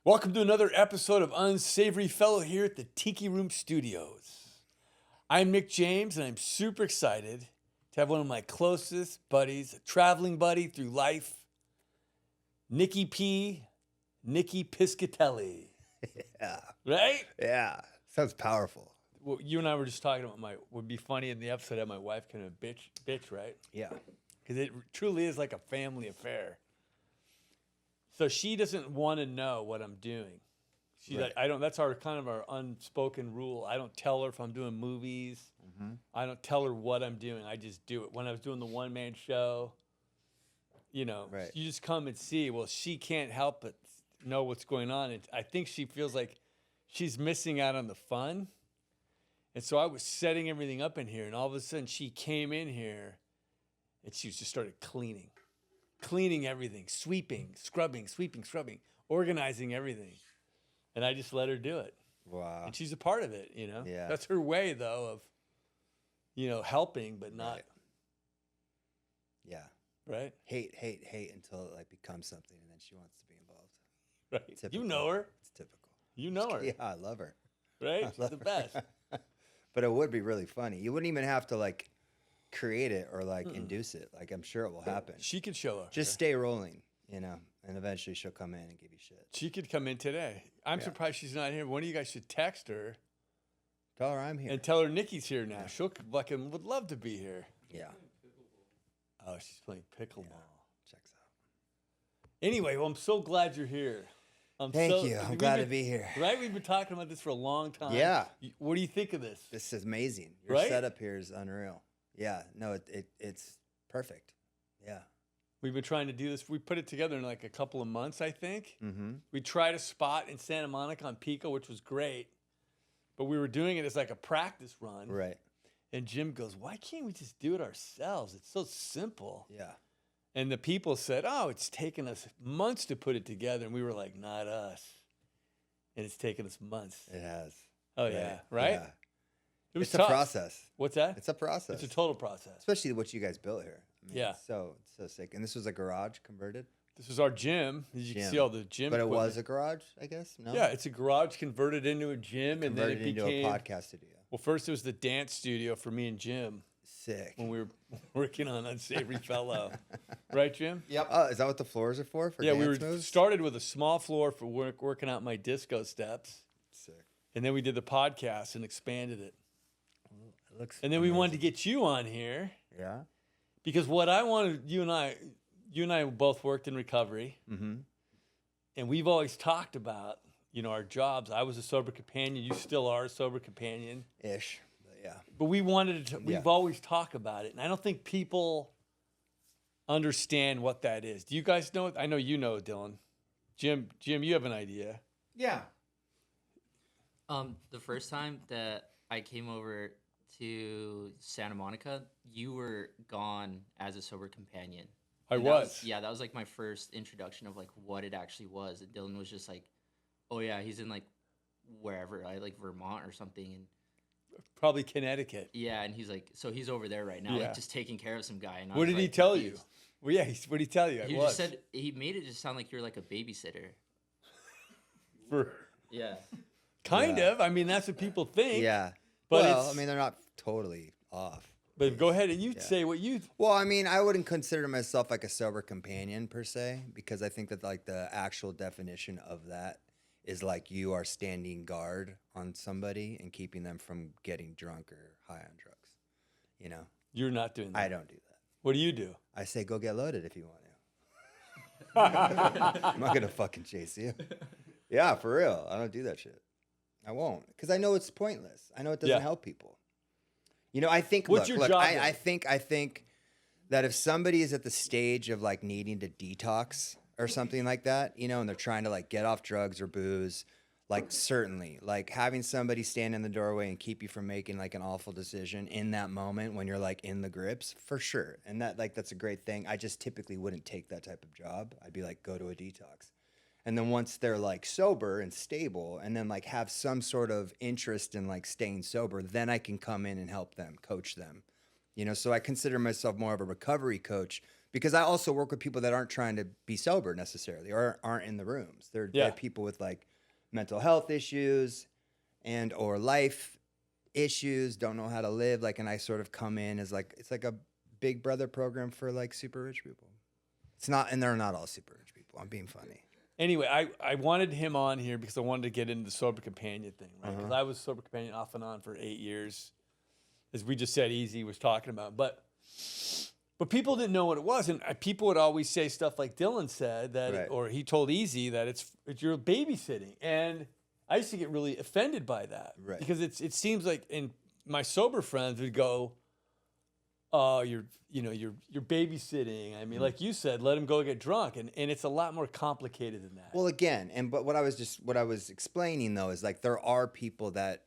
Welcome to another episode of Unsavory Fellow here at the Tiki Room Studios. I'm Nick James, and I'm super excited to have one of my closest buddies, a traveling buddy through life, Nicky P, Nicky Piscatelli. Yeah. Right? Yeah. Sounds powerful. Well, you and I were just talking about would be funny in the episode that my wife kind of bitch, right? Yeah. Because it truly is like a family affair. So she doesn't want to know what I'm doing. She's Right. like, I don't. That's our kind of our unspoken rule. I don't tell her if I'm doing movies. Mm-hmm. I don't tell her what I'm doing. I just do it. When I was doing the one-man show, Right. you just come and see. Well, she can't help but know what's going on. And I think she feels like she's missing out on the fun. And so I was setting everything up in here, and all of a sudden she came in here, and she just started cleaning everything, sweeping, scrubbing, organizing everything. And I just let her do it. Wow. And she's a part of it, Yeah. That's her way, though, of, helping, but not, Right. Yeah. right? Hate until it like becomes something and then she wants to be involved. Right. Typical. You know her. It's typical. You know her, Yeah, I love her. right? I She's love the her. best. But it would be really funny. You wouldn't even have to like create it or like induce it. Like I'm sure it will happen. She could show up. Just stay rolling, and eventually she'll come in and give you shit. She could come in today. I'm Yeah. surprised she's not here. One of you guys should text her Tell her I'm here. and tell her Nikki's here now. She'll fucking would love to be here. Yeah. Oh, she's playing pickleball. Checks out. Anyway, well, I'm so glad you're here. Thank you. I'm glad to be here. Right? We've been talking about this for a long time. Yeah. What do you think of this? This is amazing. Your Right? setup here is unreal. Yeah. No, it's perfect. Yeah. We've been trying to do this. We put it together in like a couple of months, I think. Mm-hmm. We tried a spot in Santa Monica on Pico, which was great. But we were doing it as like a practice run. Right. And Jim goes, why can't we just do it ourselves? It's so simple. Yeah. And the people said, oh, it's taken us months to put it together. And we were like, not us. And it's taken us months. It has. Oh, yeah. Right? Yeah. It was It's tough. a process. What's that? It's a process. It's a total process. Especially what you guys built here. I mean, Yeah. It's so sick. And this was a garage converted. This is our gym. As you can Gym. see all the gym But it equipment. was a garage, I guess. No. Yeah, it's a garage converted into a gym. And then Converted it into became, a podcast studio. well, first it was the dance studio for me and Jim Sick. when we were working on Unsavory Fellow. Right, Jim? Yep. Oh, is that what the floors are for? Yeah, we dance were moves? started with a small floor for working out my disco steps. Sick. And then we did the podcast and expanded it. It looks. And then we wanted to amazing. get you on here Yeah. because what I wanted, you and I both worked in recovery. Mm-hmm. And we've always talked about, our jobs. I was a sober companion. You still are a sober companion. Ish. But yeah. But we wanted to, we've Yeah. always talked about it. And I don't think people understand what that is. Do you guys know it? I know you know it, Dylan. Jim, you have an idea. Yeah. The first time that I came over to Santa Monica, you were gone as a sober companion. I And was. that was like my first introduction of like what it actually was. And Dylan was just like, "Oh yeah, he's in like wherever, like Vermont or something." And Probably Connecticut. yeah, and he's like, so he's over there right now, Yeah. like just taking care of some guy. And I What was, did he like, tell you? confused. Well, yeah, what did he tell you? He just said he made it just sound like you're like a babysitter. For Yeah. kind Yeah. of. I mean, that's what people think. Yeah. But well, it's- I mean, they're not totally off. But go ahead and you Yeah. say what you. Well, I mean, I wouldn't consider myself like a sober companion per se, because I think that like the actual definition of that is like you are standing guard on somebody and keeping them from getting drunk or high on drugs. You know, You're not doing that. I don't do that. What do you do? I say go get loaded if you want to. I'm not gonna fucking chase you. Yeah, for real. I don't do that shit. I won't, because I know it's pointless. I know it doesn't Yeah. help people. I think. What's look, your job I, then? I think that if somebody is at the stage of like needing to detox or something like that, and they're trying to like get off drugs or booze, like certainly, like having somebody stand in the doorway and keep you from making like an awful decision in that moment when you're like in the grips, for sure. And that's a great thing. I just typically wouldn't take that type of job. I'd be like, go to a detox. And then once they're like sober and stable and then like have some sort of interest in like staying sober, then I can come in and help them, coach them. So I consider myself more of a recovery coach because I also work with people that aren't trying to be sober necessarily or aren't in the rooms. They're people with like mental health issues and or life issues, don't know how to live. Like, and I sort of come in as like, it's like a big brother program for like super rich people. It's not, and they're not all super rich people. I'm being funny. Anyway, I wanted him on here because I wanted to get into the sober companion thing, right? Because I was sober companion off and on for 8 years, as we just said, Easy was talking about. But people didn't know what it was, and people would always say stuff like Dylan said that, or he told Easy that it's you're babysitting, and I used to get really offended by that, because it seems like, and my sober friends would go, "Oh, you're babysitting." I mean, like you said, let him go get drunk, and it's a lot more complicated than that. Well, again, but what I was explaining though is like there are people that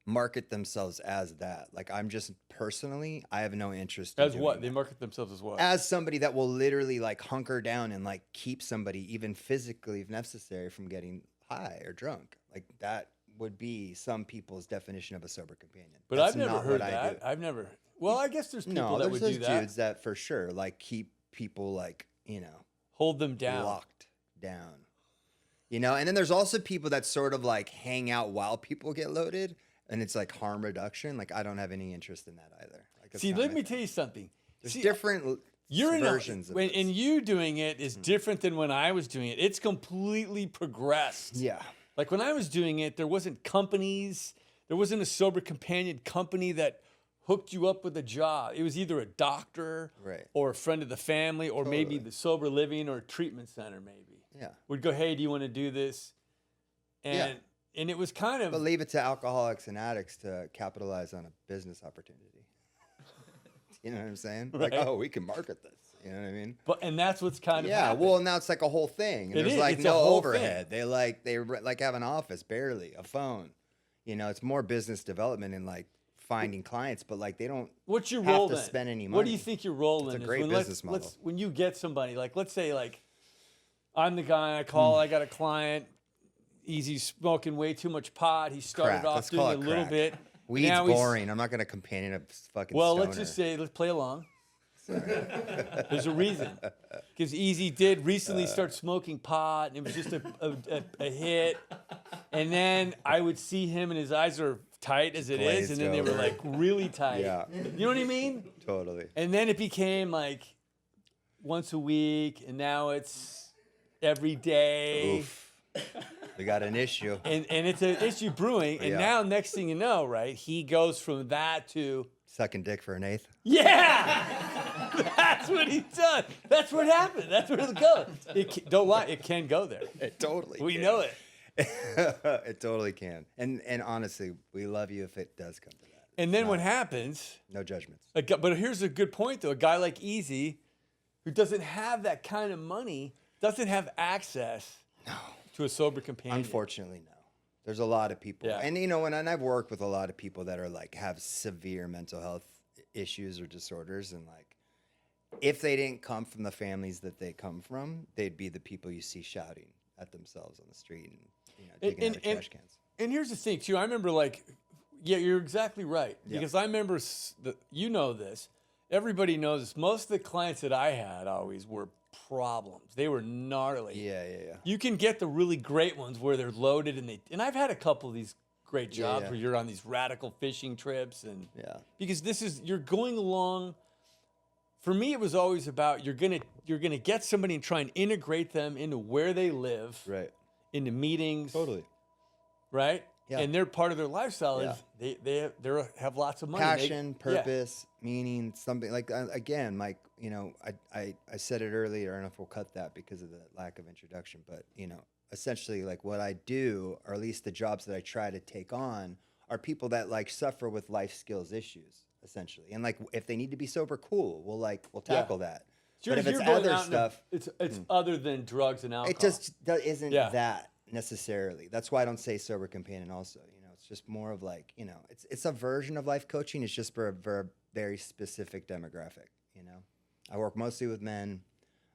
market themselves as that. Like I'm just personally, I have no interest. As what? They market themselves as what? As somebody that will literally like hunker down and like keep somebody even physically, if necessary, from getting high or drunk. Like that would be some people's definition of a sober companion. But That's I've never not heard what I that. do. I've never. Well, I guess there's people that would do there's that. those dudes that for sure like keep people like, hold them down, locked down. And then there's also people that sort of like hang out while people get loaded, and it's like harm reduction. Like I don't have any interest in that either. Like, see, let me tell you something. There's different versions of when, this. and you doing it is different than when I was doing it. It's completely progressed. Yeah. Like when I was doing it, there wasn't companies. There wasn't a sober companion company that hooked you up with a job. It was either a doctor or a friend of the family or maybe the sober living or a treatment center maybe. Yeah. Would go, "Hey, do you want to do this?" And it was kind of... But leave it to alcoholics and addicts to capitalize on a business opportunity. You know what I'm saying? Like, oh, we can market this. You know what I mean? And that's what's kind of happened. Well, now it's like a whole thing. And there's like It's no a whole overhead. thing. They like have an office, barely, a phone. It's more business development and like finding clients, but like they don't What's your have role to then? spend any money. What do you think your role It's in a is? great business model. When you get somebody, like let's say like I'm the guy I call, I got a client, Easy's smoking way too much pot. He started off Let's doing call a it little crack. bit. Weed's now boring. I'm not going to companion a fucking Well, stoner. let's just say, let's play along. There's a reason. Because Easy did recently start smoking pot, and it was just a hit. And then I would see him, and his eyes are tight as it is, and then they were like really tight. Yeah. You know what I mean? Totally. And then it became like once a week, and now it's every day. Oof. We got an issue. And it's an issue brewing. And now, next thing you know, right, he goes from that to... Sucking dick for an eighth. Yeah! That's what he does. That's what happened. That's where it'll go. Don't lie, it can go there. It totally We can. know it. It totally can. And honestly, we love you if it does come to that. And then what happens... No judgments. But here's a good point, though. A guy like Easy, who doesn't have that kind of money, doesn't have access to a sober companion. Unfortunately, no. There's a lot of people. Yeah. And, and I've worked with a lot of people that are like, have severe mental health issues or disorders. And like, if they didn't come from the families that they come from, they'd be the people you see shouting at themselves on the street and, digging out of trash cans. And here's the thing, too. I remember like, you're exactly right. Yeah. Because I remember, you know this, everybody knows this. Most of the clients that I had always were problems. They were gnarly. Yeah. You can get the really great ones where they're loaded and I've had a couple of these great jobs where you're on these radical fishing trips because you're going along. For me, it was always about you're gonna get somebody and try and integrate them into where they live, Right. into meetings, Totally. right? Yeah. And they're part of their lifestyle is they have lots of money, Passion, purpose, meaning, something like, again, Mike, I said it earlier, I don't know if we'll cut that because of the lack of introduction, but, essentially like what I do, or at least the jobs that I try to take on, are people that like suffer with life skills issues, essentially. And like, if they need to be sober, cool. We'll tackle that. Sure, but if it's you're going other out stuff, it's other than drugs and alcohol. it just isn't that necessarily. That's why I don't say sober companion also. It's just more of like, it's a version of life coaching. It's just for a very specific demographic, I work mostly with men,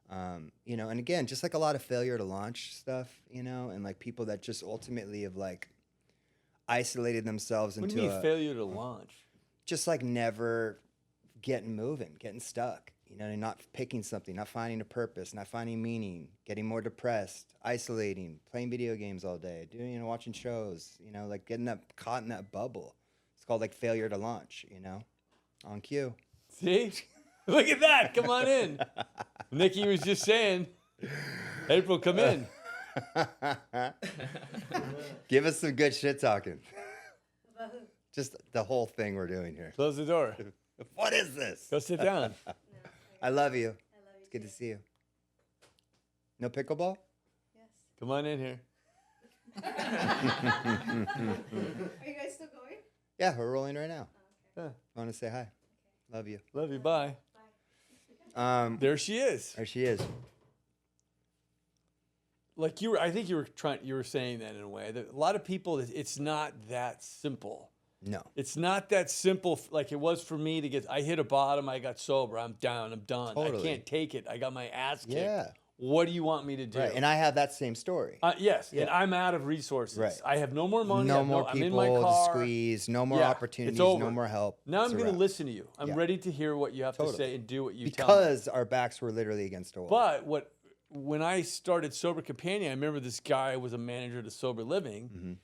and again, just like a lot of failure to launch stuff, and like people that just ultimately have like isolated themselves What into do you mean failure to launch? just like never getting moving, getting stuck, You know, not picking something, not finding a purpose, not finding meaning, getting more depressed, isolating, playing video games all day, watching shows, like getting caught in that bubble. It's called like failure to launch, on cue. See? Look at that. Come on in. Nicky was just saying, April, come in. Give us some good shit talking. Just the whole thing we're doing here. Close the door. What is this? Go sit down. I love you. It's good to see you. No pickleball? Yes. Come on in here. Are you guys still going? Yeah, we're rolling right now. Yeah. I want to say hi. Love you. Love you. Bye. Bye. There she is. There she is. Like I think you were saying that in a way that a lot of people, it's not that simple. No. It's not that simple like it was for me I hit a bottom, I got sober, I'm down, I'm done. Totally. I can't take it. I got my ass kicked. Yeah. What do you want me to do? Right. And I have that same story. Yes, Yeah. and I'm out of resources. Right. I have no more money. No more I'm in people my car. to squeeze. No more Yeah, opportunities. it's over. No more help. Now It's I'm a going to wrap. listen to you. I'm Yeah. ready to hear what you have to Totally. say and do what you tell me. Because our backs were literally against a wall. But when I started Sober Companion, I remember this guy was a manager to Sober Living. Mhm.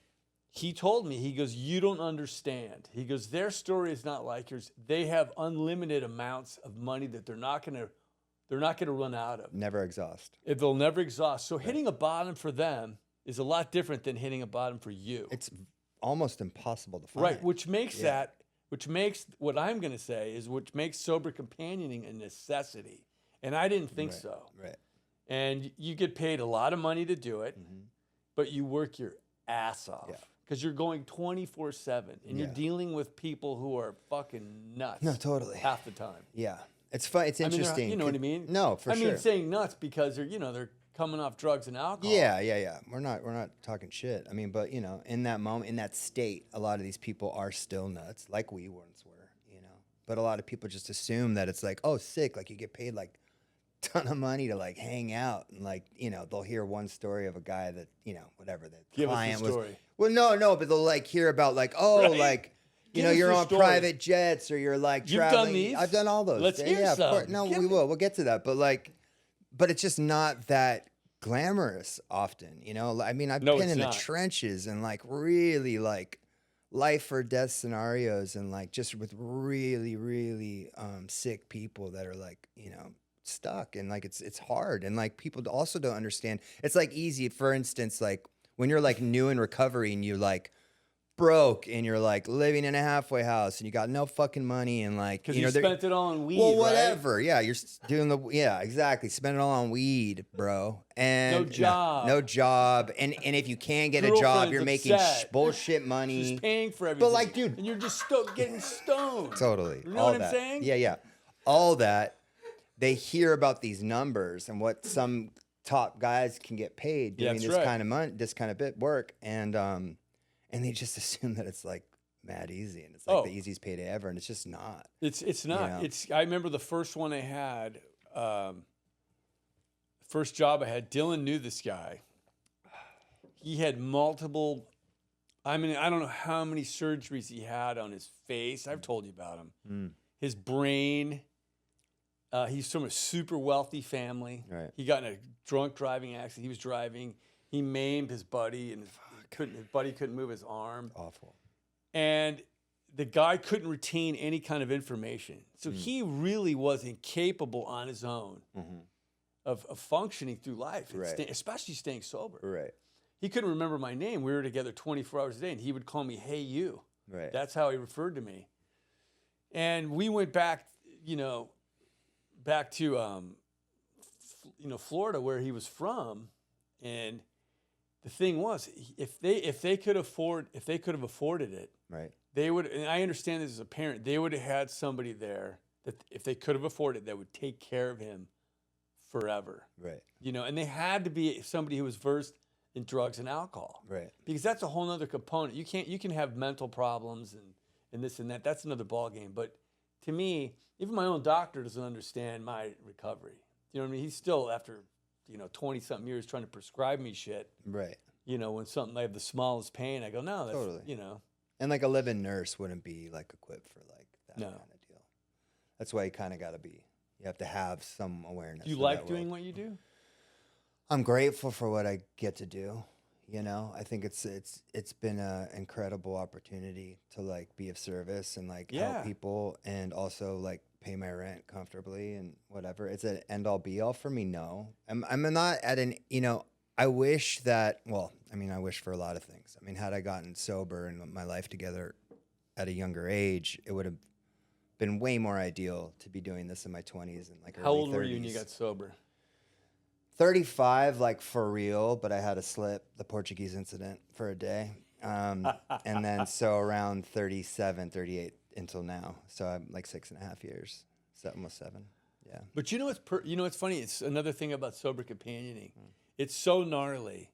He told me, he goes, you don't understand. He goes, their story is not like yours. They have unlimited amounts of money that they're not going to run out of. Never exhaust. They'll never exhaust. So hitting a bottom for them is a lot different than hitting a bottom for you. It's almost impossible to find. Right, which makes Yeah. what I'm going to say is which makes sober companioning a necessity. And I didn't think Right. so. Right. And you get paid a lot of money to do it, but you work your ass off Yeah. because you're going 24/7 and you're Yeah. dealing with people who are fucking nuts. No, totally. Half the time. Yeah. It's fun. It's I mean, interesting. you know what I mean? No, for I sure. mean, saying nuts because they're coming off drugs and alcohol. Yeah. We're not talking shit. I mean, but in that moment, in that state, a lot of these people are still nuts, like we once were, But a lot of people just assume that it's like, oh, sick, like you get paid like ton of money to like hang out, and like they'll hear one story of a guy that whatever the Give us the client was. story. Well, no, but they'll like hear about like Right. like. Give us You're your on story. private jets, or you're like You've done traveling. these? I've done all those. Let's hear Of course. some. No, Give we me- will. We'll get to that. But it's just not that glamorous often. I mean, I've No, been it's in the not. trenches and like really like life or death scenarios, and like just with really, really sick people that are like stuck, and like it's hard, and like people also don't understand. It's like easy, for instance, like when you're like new in recovery and you like broke and you're like living in a halfway house and you got no fucking money, and like Because you they're- spent it all on weed, well, right? whatever. Yeah, you're doing exactly. Spend it all on weed, bro. And No job. And if you can get a job, Girlfriend's you're making upset. bullshit money. She's paying for everything. like, dude- and you're just getting stoned. Totally. You know all what I'm that. saying? Yeah. All that. They hear about these numbers and what some top guys can get paid doing That's this right. kind of money, this kind of bit work, and they just assume that it's like mad easy, and it's like the easiest payday ever, and it's just not. It's not. Yeah. I remember the first one I had, first job I had. Dylan knew this guy. He had multiple. I mean, I don't know how many surgeries he had on his face. I've told you about him. His brain. He's from a super wealthy family. Right. He got in a drunk driving accident. He was driving. He maimed his buddy, and his buddy couldn't move his arm. Awful. And the guy couldn't retain any kind of information. So he really was incapable on his own of functioning through life, and Right. especially staying sober. Right. He couldn't remember my name. We were together 24 hours a day, and he would call me, "Hey, you." Right. That's how he referred to me. And we went back, back to, Florida, where he was from. And the thing was, if they could have afforded it, Right. they would. And I understand this as a parent. They would have had somebody there that, if they could have afforded it, that would take care of him forever. Right. And they had to be somebody who was versed in drugs and alcohol. Right. Because that's a whole nother component. You can have mental problems and this and that. That's another ballgame. But to me, even my own doctor doesn't understand my recovery. You know what I mean? He's still, after 20-something years, trying to prescribe me shit. Right. When something I have the smallest pain, I go, no, that's Totally. And like a live-in nurse wouldn't be like equipped for like that No. kind of deal. That's why you kind of got to be You have to have some awareness. Do you of like that doing world. what you do? I'm grateful for what I get to do. You know, I think it's been an incredible opportunity to like be of service and like Yeah. help people and also like pay my rent comfortably and whatever. It's an end all be all for me. No, I'm not at an, you know, I wish that, well, I mean, I wish for a lot of things. I mean, had I gotten sober and my life together at a younger age, it would have been way more ideal to be doing this in my 20s and like How early old 30s. were you when you got sober? 35, like for real, but I had a slip, the Portuguese incident for a day. And then so around 37, 38 until now. So I'm like 6.5 years, almost 7. Yeah. But you know what's funny? It's another thing about sober companioning. It's so gnarly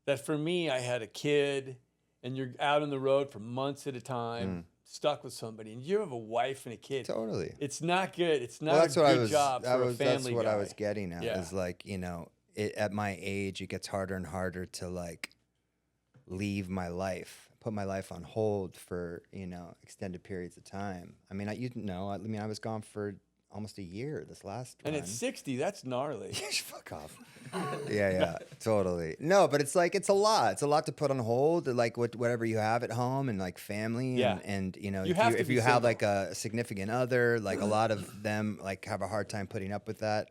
that for me, I had a kid, and you're out on the road for months at a time, stuck with somebody, and you have a wife and a kid. Totally. It's not good. It's not Well, a that's what I good was. job for a family That's what guy. I was getting at. Yeah. Is like, you know, at my age, it gets harder and harder to like leave my life, put my life on hold for, you know, extended periods of time. I mean, I was gone for almost a year this last And run. at 60, that's gnarly. Fuck off. Yeah, totally. No, but it's like, it's a lot. It's a lot to put on hold, like whatever you have at home and like family. Yeah. And you know, You have to if be you have single. like a significant other, like a lot of them like have a hard time putting up with that.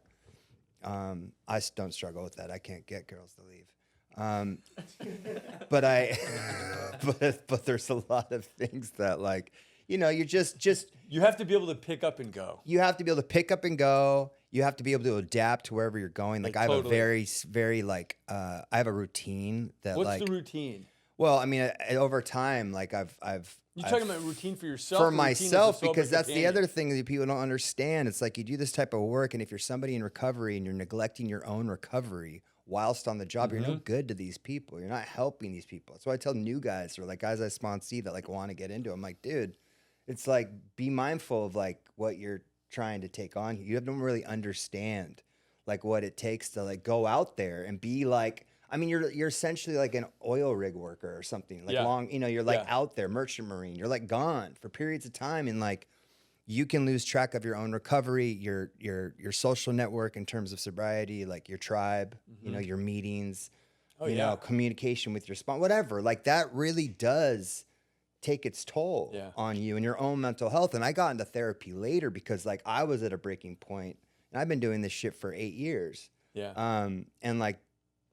Don't struggle with that. I can't get girls to leave. But but there's a lot of things that like, you know, you just You have to be able to pick up and go. you have to be able to pick up and go. You have to be able to adapt to wherever you're going. Like I have Totally. a very like I have a routine that What's like the routine? well, I mean, over time, like You're I've talking about routine for yourself? for or routine as a myself sober because that's the companion? other thing that people don't understand. It's like you do this type of work, and if you're somebody in recovery and you're neglecting your own recovery whilst on the job, you're no good to these people. You're not helping these people. So I tell new guys or like guys I sponsor that like want to get into it, I'm like, dude, it's like be mindful of like what you're trying to take on. You don't really understand like what it takes to like go out there and be like, I mean, you're essentially like an oil rig worker or something like Yeah. you're like Yeah. out there, merchant marine, you're like gone for periods of time. And like, you can lose track of your own recovery, your social network in terms of sobriety, like your tribe, you know, your meetings, you know, communication with your sponsor, whatever. Like that really does take its toll on you and your own mental health. And I got into therapy later because like I was at a breaking point and I've been doing this shit for 8 years. Yeah. And like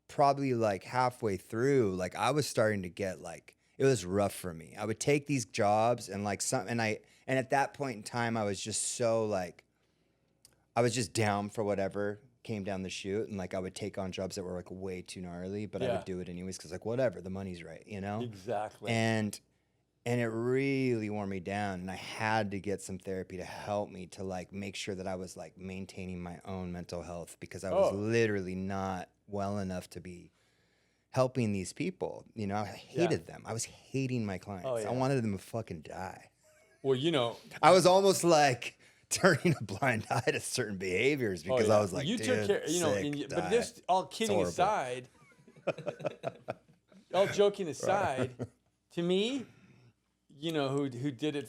probably like halfway through, like I was starting to get like, it was rough for me. I would take these jobs and like and at that point in time, I was just so like, I was just down for whatever came down the chute. And like, I would take on jobs that were like way too gnarly, but I would do it anyways. Cause like, whatever, the money's right, you know? Exactly. And it really wore me down. And I had to get some therapy to help me to like, make sure that I was like maintaining my own mental health because I was literally not well enough to be helping these people. You know, I hated them. I was hating my clients. I wanted them to fucking die. Well, you know, I was almost like turning a blind eye to certain behaviors because I was like, you dude, took care, you know, sick, but die. this all kidding horrible. aside, all joking aside, to me, you know, who did it,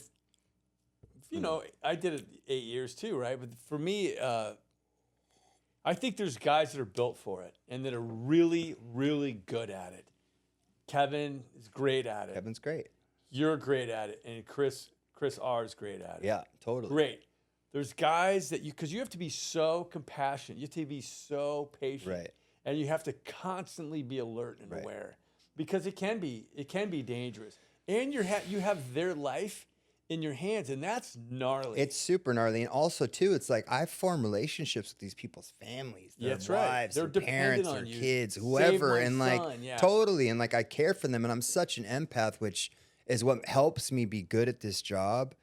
you know, I did it 8 years too, right? But for me, I think there's guys that are built for it and that are really, really good at it. Kevin is great at it. Kevin's great. You're great at it, and Chris R is great at it. Yeah, totally. Great. There's guys that because you have to be so compassionate, you have to be so patient, Right. and you have to constantly be alert and Right. aware because it can be dangerous, and you have their life in your hands, and that's gnarly. It's super gnarly. And also, too, it's like I form relationships with these people's families, their That's right. wives, They're their dependent parents, on their you. kids, Save whoever. my And like, son, yeah. totally. And like, I care for them. And I'm such an empath, which is what helps me be good at this job.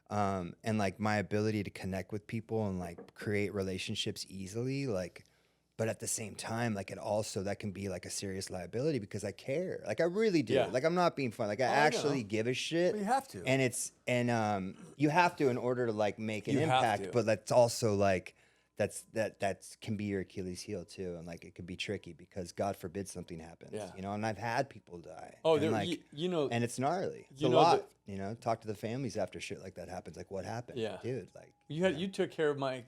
And like my ability to connect with people and like create relationships easily. Like, but at the same time, like that can be like a serious liability because I care. Like I really do. Yeah. Like I'm not being fun. Like I actually know. give a shit. Well, you have to. And you have to in order to like make an You have impact, to. but that's also like that can be your Achilles heel too, and like it could be tricky because God forbid something happens, Yeah. you know. And I've had people die. Oh, and there, like, you know, and it's gnarly. It's you a know lot, that- you know. Talk to the families after shit like that happens. Like what happened? Yeah. dude. Like you took care of my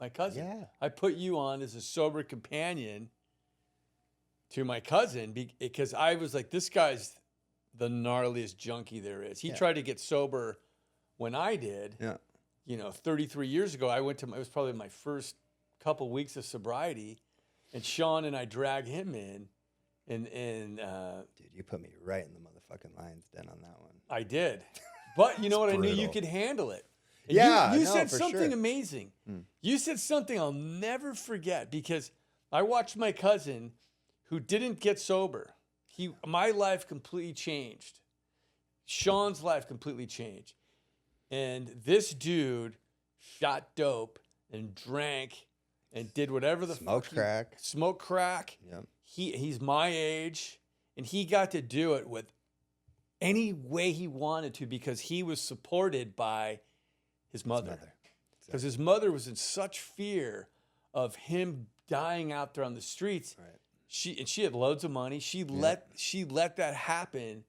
my cousin. Yeah. I put you on as a sober companion to my cousin because I was like, this guy's the gnarliest junkie there is. He Yeah. tried to get sober when I did. Yeah. 33 years ago. It was probably my first couple weeks of sobriety, and Sean and I dragged him in, and Dude, you put me right in the motherfucking lion's den on that one. I did. But you know what? I knew you brutal. could handle it. And Yeah, you no, said for something sure. amazing. Mm. You said something I'll never forget because I watched my cousin who didn't get sober. My life completely changed. Sean's life completely changed. And this dude shot dope and drank and did whatever the Smoked fuck crack. Smoked crack. Yep. He's my age, and he got to do it with any way he wanted to because he was supported by his mother. Because his mother was in such fear of him dying out there on the streets. Right. She had loads of money. She let that happen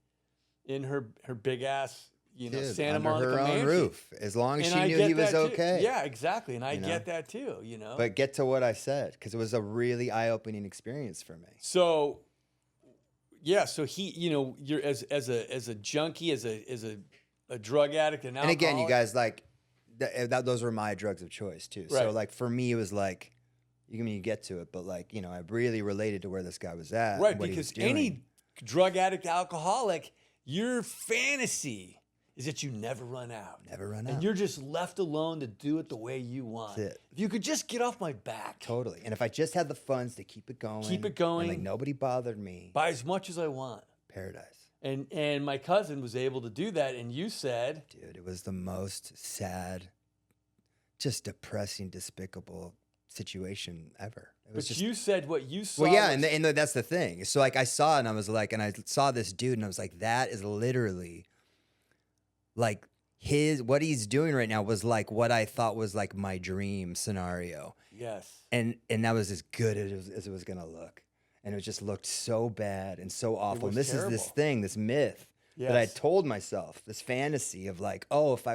in her big ass, Dude, Santa under Monica her own mansion. roof, as long as And she I knew get he was that too. okay. Yeah, exactly. And I You know? get that too, But get to what I said, because it was a really eye-opening experience for me. So, yeah. So he, you're as a junkie, as a drug addict, and And again, you alcoholic. guys, like, those were my drugs of choice too. So Right. like for me, it was like, you get to it, but like, I really related to where this guy was at. Right, and what he was because any doing. drug addict, alcoholic, your fantasy is that you never run out. Never run And out. you're just left alone to do it the way you want. That's it. If you could just get off my back, Totally. And if I just had the funds to keep it going. Keep it going. And like nobody bothered me. buy as much as I want. Paradise. And my cousin was able to do that. And you said, Dude, it was the most sad, just depressing, despicable situation ever. It was but just you said what you saw. well, yeah, was- and that's the thing. So like I saw it and I was like, and I saw this dude and I was like, that is literally like what he's doing right now was like what I thought was like my dream scenario. yes. And that was as good as it was gonna look. And it just looked so bad and so awful. was And this is this terrible. thing, this myth that I Yes. told myself, this fantasy of like, oh, if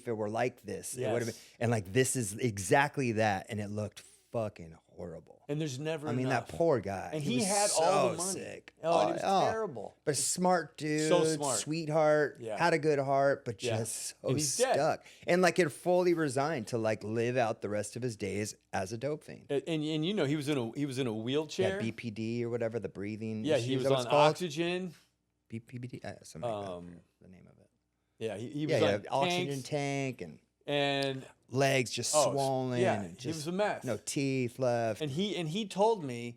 it were like this, it would have Yes. been. And like this is exactly that. And it looked fucking horrible. And there's never I mean, enough. that poor guy. And he was had so all the money. sick. Oh, and it was terrible. But smart dude, So smart. sweetheart, Yeah. had a good heart, but Yeah. just so And he's dead. stuck. And like had fully resigned to like live out the rest of his days as a dope fiend. And he was in a Yeah, wheelchair. BPD or whatever, the breathing. Yeah, issue, he is was that what it's on called? oxygen. BPD, something like that. I Um, forget the name of it. Yeah, he Yeah, was yeah, on oxygen tanks, tank and and legs just Oh, swollen. yeah, and he just was a mess. No teeth left. and he told me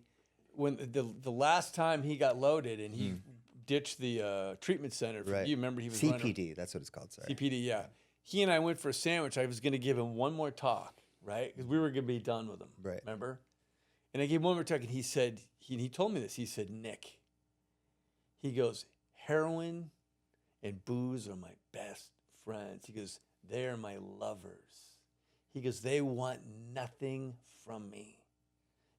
when the last time he got loaded and he ditched the treatment center. Right. You remember he was running- CPD, that's what it's called. Sorry. CPD, yeah. He and I went for a sandwich. I was going to give him one more talk, right? Because we were going to be done with him. Right. Remember? And I gave him one more talk, and he said, he told me this. He said, Nick, he goes, heroin and booze are my best friends. He goes, they're my lovers. He goes, they want nothing from me.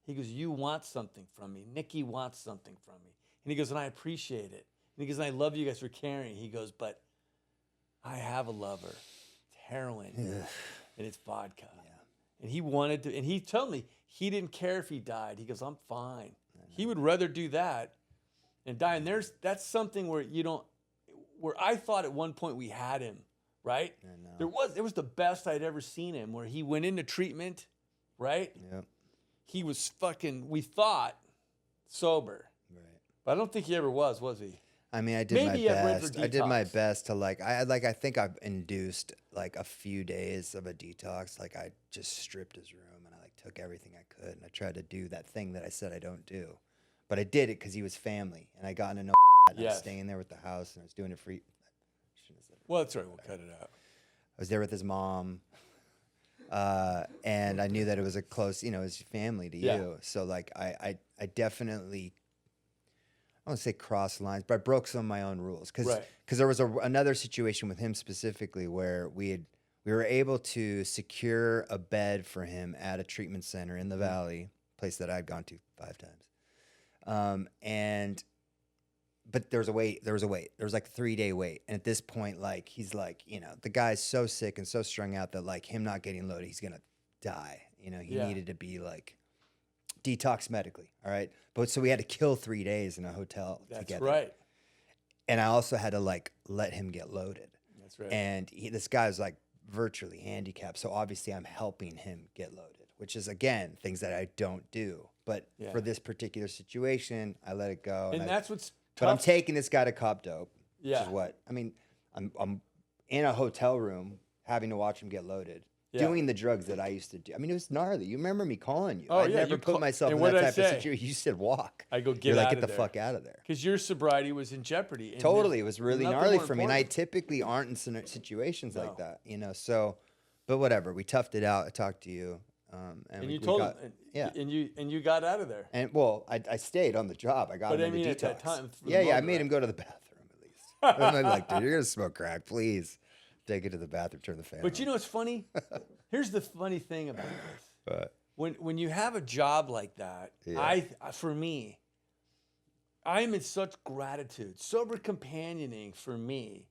He goes, you want something from me. Nicky wants something from me. And he goes, and I appreciate it. And he goes, and I love you guys for caring. He goes, but I have a lover. It's heroin and it's vodka. And he wanted to, and he told me he didn't care if he died. He goes, I'm fine. He would rather do that and die. And that's something where where I thought at one point we had him, right? I know. It was the best I'd ever seen him, where he went into treatment, right? Yep. He was we thought, sober. Right. But I don't think he ever was he? I mean, I did Maybe my he had regular best. I did my detox. best to I think I've induced like a few days of a detox. Like I just stripped his room and I like took everything I could and I tried to do that thing that I said I don't do. But I did it because he was family and I got into know and I was Yes. staying there with the house and I was doing it free. Shouldn't have said it. Well, that's right. We'll cut it out. I was there with his mom. And I knew that it was a close, his family to Yeah. you. So like I definitely, I won't say cross lines, but I broke some of my own rules because Right. there was another situation with him specifically where we were able to secure a bed for him at a treatment center in the valley, place that I'd gone to 5 times. But there was a wait. There was like a 3-day wait. And at this point, like, he's like, the guy's so sick and so strung out that like him not getting loaded, he's going to die, You know, he Yeah. needed to be like detox medically. All right. But so we had to kill 3 days in a hotel That's together. right. And I also had to like let him get loaded. That's right. And this guy was like virtually handicapped. So obviously I'm helping him get loaded, which is again, things that I don't do. But Yeah. for this particular situation, I let it go. And I- that's what's but I'm tough. taking this guy to cop dope, which Yeah. is what, I mean, I'm in a hotel room having to watch him get loaded. Yeah. Doing the drugs that I used to do. I mean, it was gnarly. You remember me calling you. Oh, I yeah, never you put myself and in what that did I type of say? situation. You said walk. I go get You're like, out get of the there. fuck out of there. Because your sobriety was in jeopardy. And Totally. It there's was really nothing gnarly more for me. And I important. typically aren't in situations No. like that, you know? So, but whatever. We toughed it out. I talked to you. And we you told got, him, yeah. and you got out of there. And well, I stayed on the job. I got But him I in the mean, detox. at that time, for the yeah, I moment, made right? him go to the bathroom at least. I'm like, dude, you're gonna smoke crack, please. Take it to the bathroom, turn the fan. But you on. know what's funny? Here's the funny thing about this. But, When you have a job like that, Yeah. for me, I'm in such gratitude. Sober companioning for me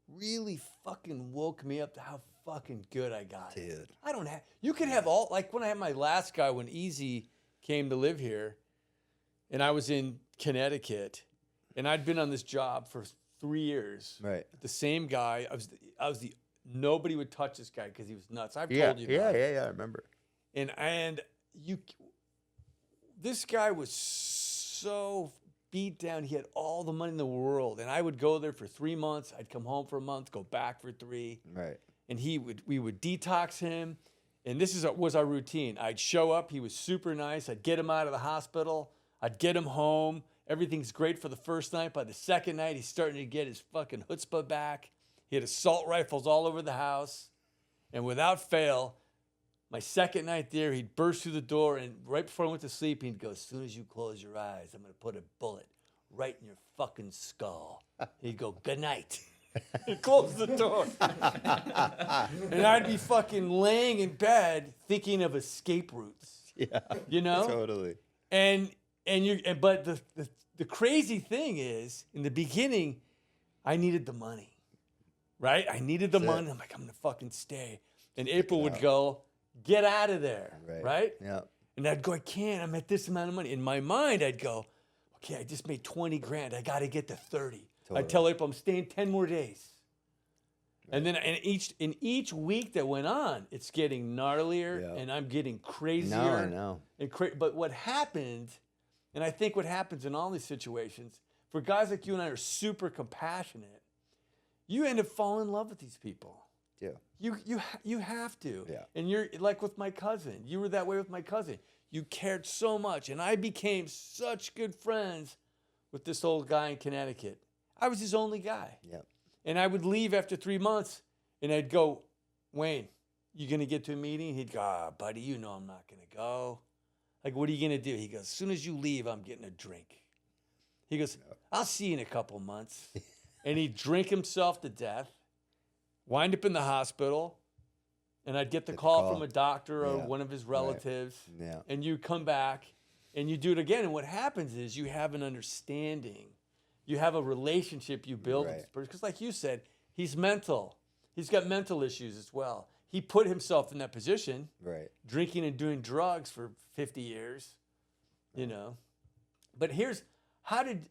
really fucking woke me up to how fucking good I got it. dude, I don't have. You could have all like when I had my last guy when Easy came to live here, and I was in Connecticut, and I'd been on this job for 3 years. right? The same guy. I was the nobody would touch this guy because he was nuts. I've Yeah, told you. About it. yeah. I remember. And you, this guy was so beat down. He had all the money in the world, and I would go there for 3 months. I'd come home for a month, go back for 3, Right. and we would detox him. And this was our routine. I'd show up. He was super nice. I'd get him out of the hospital. I'd get him home. Everything's great for the first night. By the second night, he's starting to get his fucking chutzpah back. He had assault rifles all over the house. And without fail, my second night there, he'd burst through the door, and right before I went to sleep, he'd go, as soon as you close your eyes, I'm going to put a bullet right in your fucking skull. He'd go, good night. And close the door. And I'd be fucking laying in bed thinking of escape routes, Yeah. you know? Totally. But the crazy thing is, in the beginning, I needed the money, right? I needed the That's it. money. I'm like, I'm gonna fucking stay. And April would go, get out of there, right? Yeah. And I'd go, I can't. I'm at this amount of money. In my mind, I'd go, okay, I just made 20 grand. I got to get to 30. Totally. I'd tell April I'm staying 10 more days. And then in each week that went on, it's getting gnarlier, Yeah. and I'm getting crazier. No, I know. But what happened, and I think what happens in all these situations, for guys like you and I are super compassionate, you end up falling in love with these people. Yeah. You have to. Yeah. And you're like with my cousin. You were that way with my cousin. You cared so much, and I became such good friends with this old guy in Connecticut. I was his only guy. Yeah. And I would leave after 3 months, and I'd go, Wayne, you gonna get to a meeting? He'd go, buddy, you know I'm not gonna go. Like, what are you gonna do? He goes, as soon as you leave, I'm getting a drink. He goes, I'll see you in a couple months. And he'd drink himself to death, wind up in the hospital, and I'd get the call from a doctor or Yeah. one of his relatives, Yeah. and you come back and you do it again. And what happens is you have an understanding. You have a relationship you build with Right. this person. Because like you said, he's mental. He's got mental issues as well. He put himself in that position, Right. drinking and doing drugs for 50 years, you know. But how did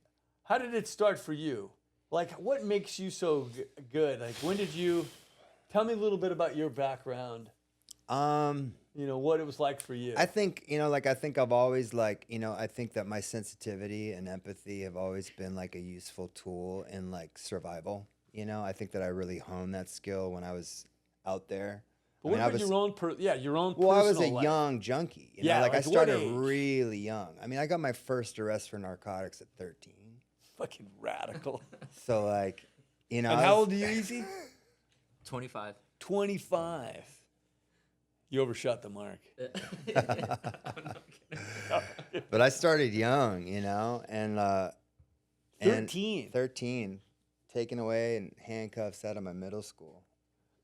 it start for you? Like, what makes you so good? Like, when did you, tell me a little bit about your background, you know, what it was like for you. I think, I think I've always I think that my sensitivity and empathy have always been like a useful tool in like survival. I think that I really honed that skill when I was out there. But I mean, what I about was, your own well, I was a personal life? young junkie. Yeah, like I like what started age? really young. I mean, I got my first arrest for narcotics at 13. Fucking radical. So like, And how old are you, Easy? 25. 25. You overshot the mark. But I started young, and 13. 13, taken away in handcuffs out of my middle school.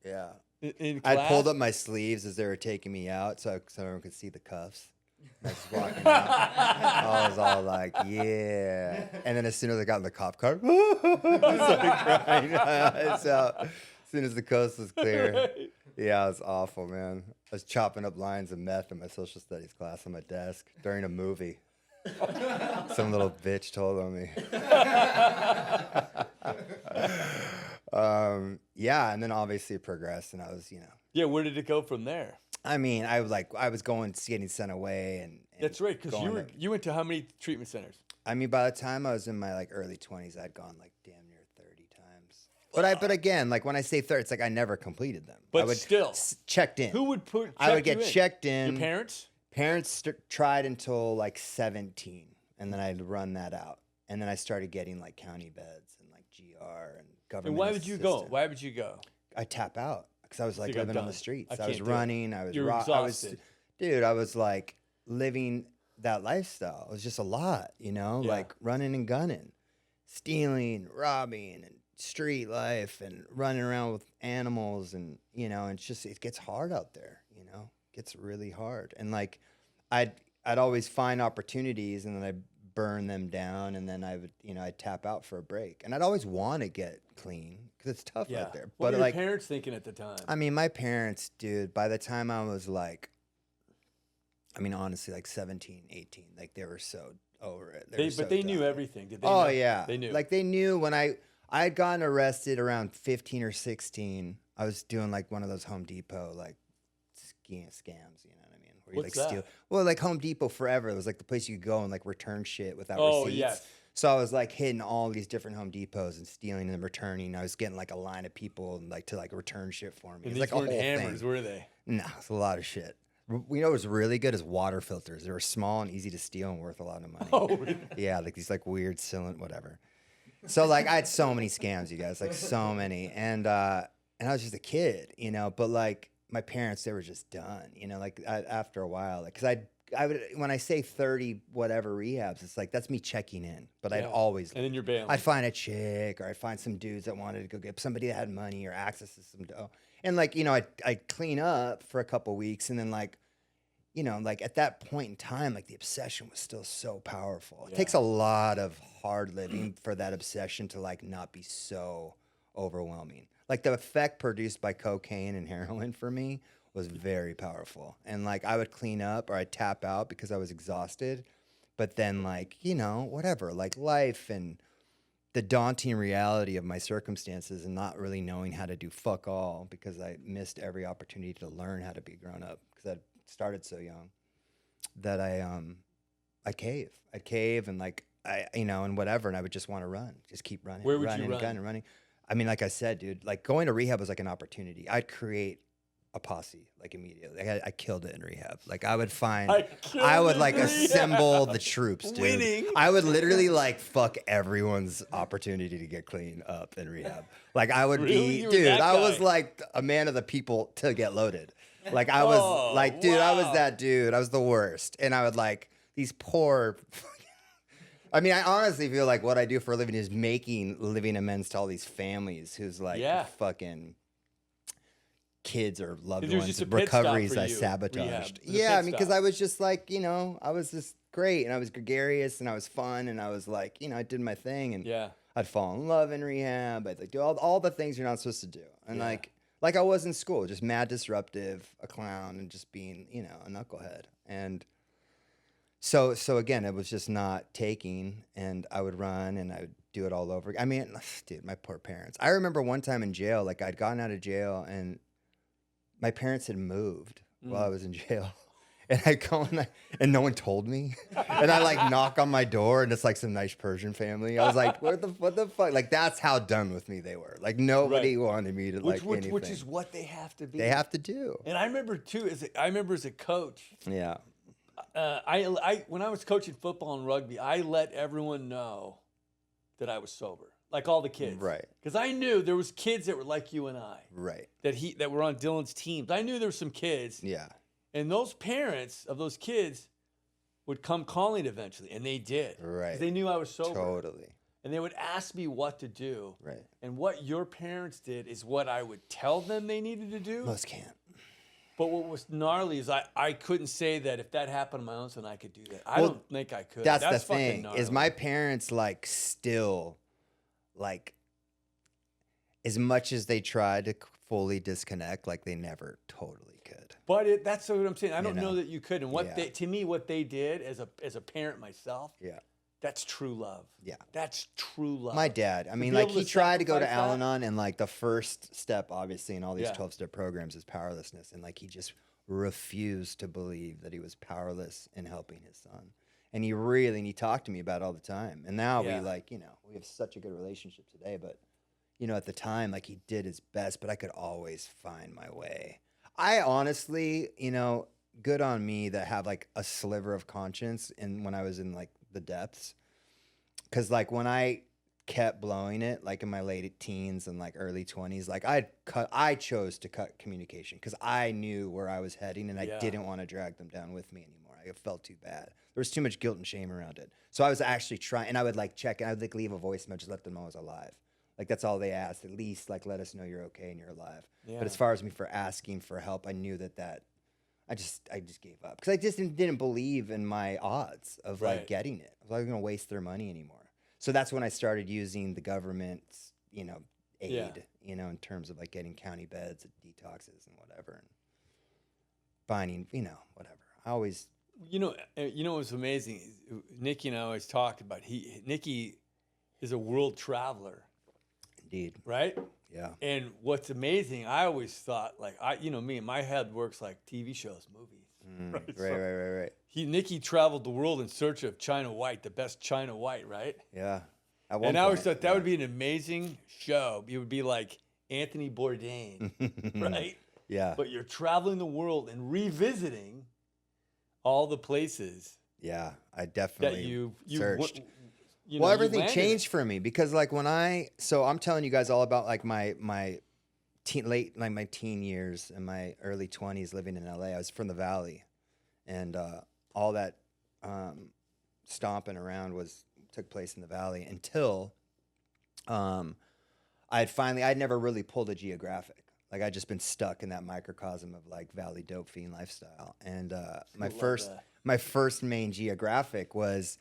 Yeah. In I class? pulled up my sleeves as they were taking me out so everyone could see the cuffs. And I was walking out. I was all like, yeah. And then as soon as I got in the cop car, I started crying. So as soon as the coast was clear, Yeah, it was awful, man. I was chopping up lines of meth in my social studies class on my desk during a movie. Some little bitch told on me. Yeah, and then obviously it progressed, and I was, Yeah, where did it go from there? I mean, I was getting sent away, and That's right, because going you went to how many treatment centers? I mean, by the time I was in my like early 20s, I'd gone like damn near 30 times. But again, like when I say 30, it's like I never completed them. But I would still, checked in. Who would put? I would check get you in? checked in. Your parents? Parents tried until like 17, and then I'd run that out, and then I started getting like county beds and like GR and government. And why would you go? assistance. Why would you go? I tap out because I was like you got living on the done. streets. I I was can't do it. running. I was You're exhausted. dude. I was like living that lifestyle. It was just a lot, Yeah. like running and gunning, stealing, robbing, and street life, and running around with animals, and it gets hard out there. It gets really hard, and like I'd always find opportunities, and then I'd burn them down, and then I would I'd tap out for a break, and I'd always want to get clean because it's tough Yeah. out there. What But were like, your parents thinking at the time? I mean, my parents, dude, by the time I was like, I mean, honestly, like 17, 18, like they were so over it. But they knew everything. Did they? Oh know? yeah, They knew. Like they knew when I had gotten arrested around 15 or 16. I was doing like one of those Home Depot like scams. You know what I mean? Where you What's like steal. that? Well, like Home Depot forever. It was like the place you could go and like return shit without Oh, receipts. yes. So I was like hitting all these different Home Depots and stealing and returning. I was getting like a line of people and like to like return shit for me. And It's these like a weren't whole hammers, thing. were they? No, it's a lot of shit. What was really good is water filters. They were small and easy to steal and worth a lot of money. Oh, really? Yeah, like these like weird cylinder, whatever. So like I had so many scams, you guys, like so many, and I was just a kid, but like my parents, they were just done, like after a while, like because I would when I say 30 whatever rehabs, it's like that's me checking in, but I'd Yeah. always And then you're bailing. I'd find a chick or I'd find some dudes that wanted to go get somebody that had money or access to some dough. And like, I'd clean up for a couple weeks and then like, like at that point in time, like the obsession was still so powerful. It takes a lot of hard living for that obsession to like not be so overwhelming. Like the effect produced by cocaine and heroin for me was very powerful. And like I would clean up or I'd tap out because I was exhausted. But then like, whatever, like life and the daunting reality of my circumstances and not really knowing how to do fuck all because I missed every opportunity to learn how to be grown up because I'd started so young that I'd cave and like and whatever, and I would just want to run, just keep running. Where would you running, run? gunning, running. I mean, like I said, dude, like going to rehab was like an opportunity. I'd create a posse like immediately. Like, I killed it in rehab. Like I would find, I would like assemble the troops, dude. Winning. I would literally like fuck everyone's opportunity to get clean up in rehab. Like I would Really? be, You were dude. that I was guy. like a man of the people to get loaded. Like I was like, dude, I was wow. that dude. I was the worst, and I would like these poor. I mean, I honestly feel like what I do for a living is making living amends to all these families whose like Yeah. fucking kids or loved It was just ones a pit stop recoveries for I you, sabotaged. rehab. It was a Yeah, pit I mean, because stop. I was just like, I was just great and I was gregarious and I was fun and I was like, I did my thing and Yeah. I'd fall in love in rehab. I'd like do all the things you're not supposed to do. And Yeah. like I was in school, just mad disruptive, a clown, and just being, a knucklehead. And so again, it was just not taking, and I would run and I would do it all over. I mean, dude, my poor parents. I remember one time in jail, like I'd gotten out of jail and my parents had moved while I was in jail. And I go and no one told me. And I like knock on my door and it's like some nice Persian family. I was like, what the fuck? Like that's how done with me they were. Like nobody wanted me to like anything. Which is what they have to be. They have to do. And I remember too, as a coach, Yeah. I when I was coaching football and rugby, I let everyone know that I was sober, like all the kids, Right. Because I knew there was kids that were like you and I, Right. that were on Dylan's teams. I knew there were some kids, Yeah. and those parents of those kids would come calling eventually, and they did, 'cause Right. they knew I was sober, Totally. and they would ask me what to do, Right. and what your parents did is what I would tell them they needed to do. Most can't. But what was gnarly is I couldn't say that if that happened on my own son, I could do that. I Well, don't think I could. That's the fucking thing. gnarly. Is my parents like still like as much as they tried to fully disconnect, like they never totally could. But that's what I'm saying. I don't know know? that you could. And what Yeah. they, to me, what they did as a parent myself, Yeah. that's true love. Yeah. That's true love. My dad, I mean, be like able to he tried to go to sacrifice that? Al-Anon, and like the first step, obviously, in all these Yeah. 12-step programs is powerlessness. And like he just refused to believe that he was powerless in helping his son. And he talked to me about it all the time. And now Yeah. we like, we have such a good relationship today. But, at the time, like he did his best, but I could always find my way. I honestly, good on me that have like a sliver of conscience when I was in like the depths. Cause like when I kept blowing it, like in my late teens and like early 20s, like I chose to cut communication because I knew where I was heading and I Yeah. didn't want to drag them down with me anymore. I felt too bad. There was too much guilt and shame around it. So I was actually trying, and I would like check, and I would like leave a voicemail, just let them know I was alive. Like that's all they asked. At least like let us know you're okay and you're alive. Yeah. But as far as me for asking for help, I knew that I just gave up because I just didn't believe in my odds of Right. like getting it. I was like going to waste their money anymore. So that's when I started using the government's, aid, Yeah. in terms of like getting county beds and detoxes and whatever, and finding, whatever. I always, What's amazing? Nicky and I always talked about Nicky is a world traveler, indeed, right? yeah, And what's amazing, I always thought like me, my head works like TV shows, movies. right, So right, Nicky traveled the world in search of China White, the best China White, right? yeah. At one And I always point, thought that would be an amazing show. It would be like Anthony Bourdain, right? yeah, But you're traveling the world and revisiting all the places yeah. I that definitely you searched. you Well, know, you everything landed changed for me because like so I'm telling you guys all about like my my teen years and my early 20s living in LA. I was from the Valley, and all that stomping around took place in the Valley until I'd never really pulled a geographic. Like I'd just been stuck in that microcosm of like Valley dope fiend lifestyle. And my love first main geographic was